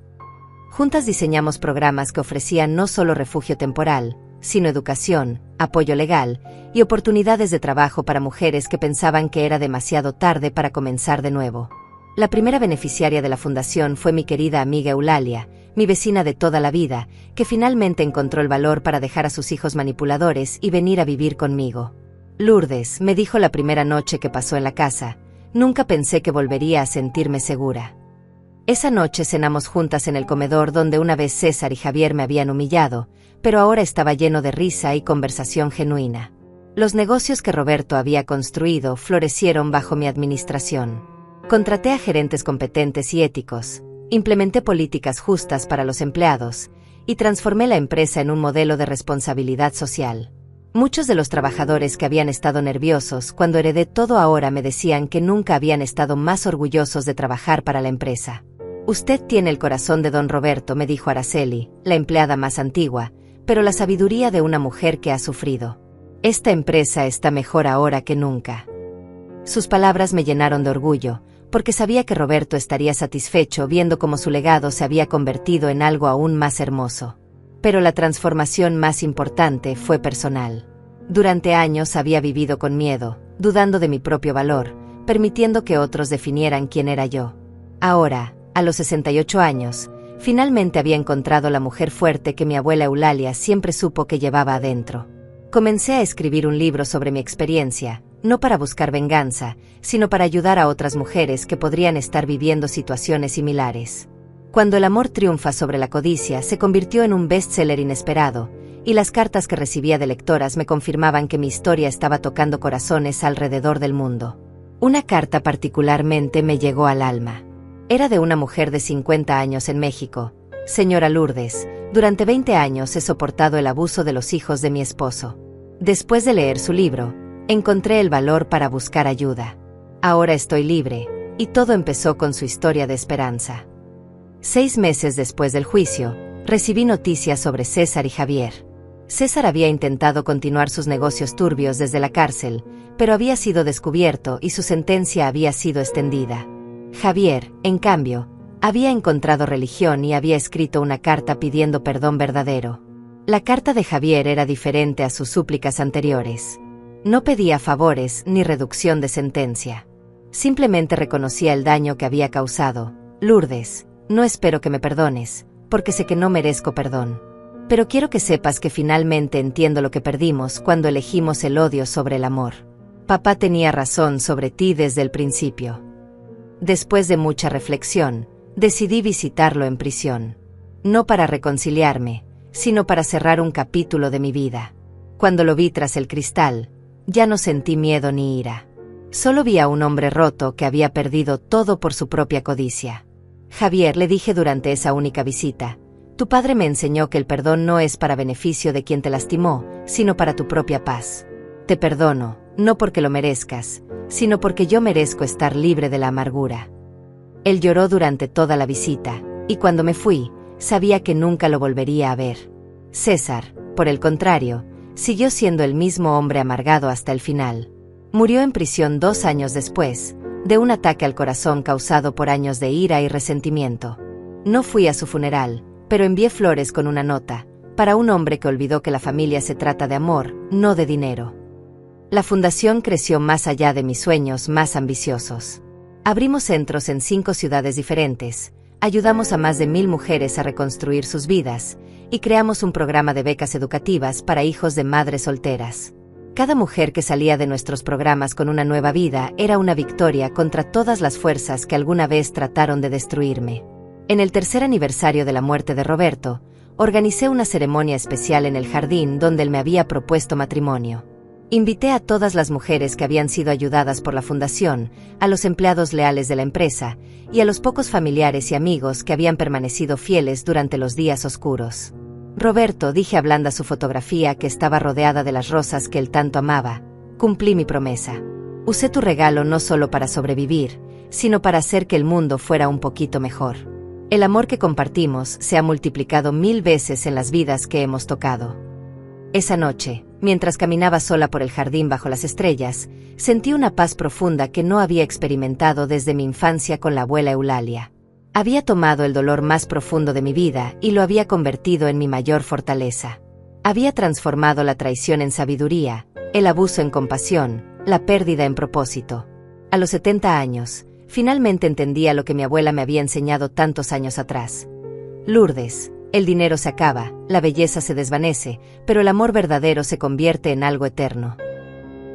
Juntas diseñamos programas que ofrecían no solo refugio temporal, sino educación, apoyo legal y oportunidades de trabajo para mujeres que pensaban que era demasiado tarde para comenzar de nuevo. La primera beneficiaria de la fundación fue mi querida amiga Eulalia, mi vecina de toda la vida, que finalmente encontró el valor para dejar a sus hijos manipuladores y venir a vivir conmigo. Lourdes, me dijo la primera noche que pasó en la casa, nunca pensé que volvería a sentirme segura. Esa noche cenamos juntas en el comedor donde una vez César y Javier me habían humillado, pero ahora estaba lleno de risa y conversación genuina. Los negocios que Roberto había construido florecieron bajo mi administración. Contraté a gerentes competentes y éticos, implementé políticas justas para los empleados, y transformé la empresa en un modelo de responsabilidad social. Muchos de los trabajadores que habían estado nerviosos cuando heredé todo ahora me decían que nunca habían estado más orgullosos de trabajar para la empresa. Usted tiene el corazón de don Roberto, me dijo Araceli, la empleada más antigua, pero la sabiduría de una mujer que ha sufrido. Esta empresa está mejor ahora que nunca. Sus palabras me llenaron de orgullo, porque sabía que Roberto estaría satisfecho viendo cómo su legado se había convertido en algo aún más hermoso. Pero la transformación más importante fue personal. Durante años había vivido con miedo, dudando de mi propio valor, permitiendo que otros definieran quién era yo. Ahora, a los 68 años, finalmente había encontrado la mujer fuerte que mi abuela Eulalia siempre supo que llevaba adentro. Comencé a escribir un libro sobre mi experiencia, no para buscar venganza, sino para ayudar a otras mujeres que podrían estar viviendo situaciones similares. Cuando el amor triunfa sobre la codicia se convirtió en un bestseller inesperado, y las cartas que recibía de lectoras me confirmaban que mi historia estaba tocando corazones alrededor del mundo. Una carta particularmente me llegó al alma. Era de una mujer de 50 años en México. Señora Lourdes, durante 20 años he soportado el abuso de los hijos de mi esposo. Después de leer su libro, encontré el valor para buscar ayuda. Ahora estoy libre, y todo empezó con su historia de esperanza. 6 meses después del juicio, recibí noticias sobre César y Javier. César había intentado continuar sus negocios turbios desde la cárcel, pero había sido descubierto y su sentencia había sido extendida. Javier, en cambio, había encontrado religión y había escrito una carta pidiendo perdón verdadero. La carta de Javier era diferente a sus súplicas anteriores. No pedía favores ni reducción de sentencia. Simplemente reconocía el daño que había causado. Lourdes, no espero que me perdones, porque sé que no merezco perdón. Pero quiero que sepas que finalmente entiendo lo que perdimos cuando elegimos el odio sobre el amor. Papá tenía razón sobre ti desde el principio. Después de mucha reflexión, decidí visitarlo en prisión. No para reconciliarme, sino para cerrar un capítulo de mi vida. Cuando lo vi tras el cristal, ya no sentí miedo ni ira. Solo vi a un hombre roto que había perdido todo por su propia codicia. Javier, le dije durante esa única visita, tu padre me enseñó que el perdón no es para beneficio de quien te lastimó, sino para tu propia paz. Te perdono, no porque lo merezcas, sino porque yo merezco estar libre de la amargura. Él lloró durante toda la visita, y cuando me fui, sabía que nunca lo volvería a ver. César, por el contrario, siguió siendo el mismo hombre amargado hasta el final. Murió en prisión 2 años después, de un ataque al corazón causado por años de ira y resentimiento. No fui a su funeral, pero envié flores con una nota, para un hombre que olvidó que la familia se trata de amor, no de dinero. La fundación creció más allá de mis sueños más ambiciosos. Abrimos centros en 5 ciudades diferentes, ayudamos a más de 1000 mujeres a reconstruir sus vidas, y creamos un programa de becas educativas para hijos de madres solteras. Cada mujer que salía de nuestros programas con una nueva vida era una victoria contra todas las fuerzas que alguna vez trataron de destruirme. En el 3er aniversario de la muerte de Roberto, organicé una ceremonia especial en el jardín donde él me había propuesto matrimonio. Invité a todas las mujeres que habían sido ayudadas por la fundación, a los empleados leales de la empresa, y a los pocos familiares y amigos que habían permanecido fieles durante los días oscuros. Roberto, dije hablando a su fotografía que estaba rodeada de las rosas que él tanto amaba, cumplí mi promesa. Usé tu regalo no solo para sobrevivir, sino para hacer que el mundo fuera un poquito mejor. El amor que compartimos se ha multiplicado 1000 veces en las vidas que hemos tocado. Esa noche, mientras caminaba sola por el jardín bajo las estrellas, sentí una paz profunda que no había experimentado desde mi infancia con la abuela Eulalia. Había tomado el dolor más profundo de mi vida y lo había convertido en mi mayor fortaleza. Había transformado la traición en sabiduría, el abuso en compasión, la pérdida en propósito. A los 70 años, finalmente entendía lo que mi abuela me había enseñado tantos años atrás. Lourdes, el dinero se acaba, la belleza se desvanece, pero el amor verdadero se convierte en algo eterno.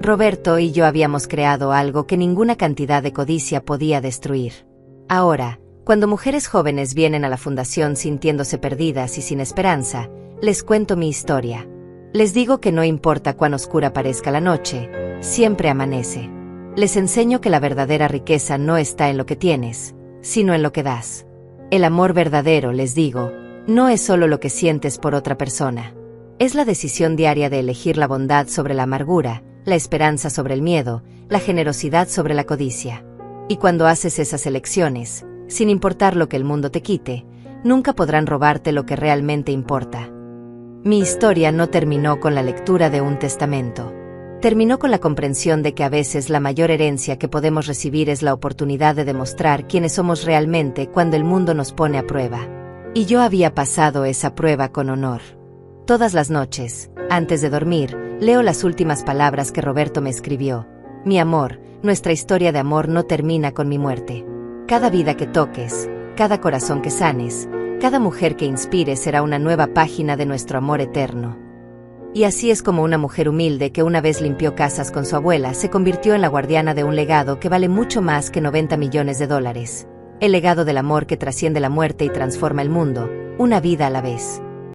Roberto y yo habíamos creado algo que ninguna cantidad de codicia podía destruir. Ahora, cuando mujeres jóvenes vienen a la fundación sintiéndose perdidas y sin esperanza, les cuento mi historia. Les digo que no importa cuán oscura parezca la noche, siempre amanece. Les enseño que la verdadera riqueza no está en lo que tienes, sino en lo que das. El amor verdadero, les digo, no es solo lo que sientes por otra persona. Es la decisión diaria de elegir la bondad sobre la amargura, la esperanza sobre el miedo, la generosidad sobre la codicia. Y cuando haces esas elecciones, sin importar lo que el mundo te quite, nunca podrán robarte lo que realmente importa. Mi historia no terminó con la lectura de un testamento. Terminó con la comprensión de que a veces la mayor herencia que podemos recibir es la oportunidad de demostrar quiénes somos realmente cuando el mundo nos pone a prueba. Y yo había pasado esa prueba con honor. Todas las noches, antes de dormir, leo las últimas palabras que Roberto me escribió. Mi amor, nuestra historia de amor no termina con mi muerte. Cada vida que toques, cada corazón que sanes, cada mujer que inspires será una nueva página de nuestro amor eterno. Y así es como una mujer humilde que una vez limpió casas con su abuela se convirtió en la guardiana de un legado que vale mucho más que 90 millones de dólares. El legado del amor que trasciende la muerte y transforma el mundo, una vida a la vez.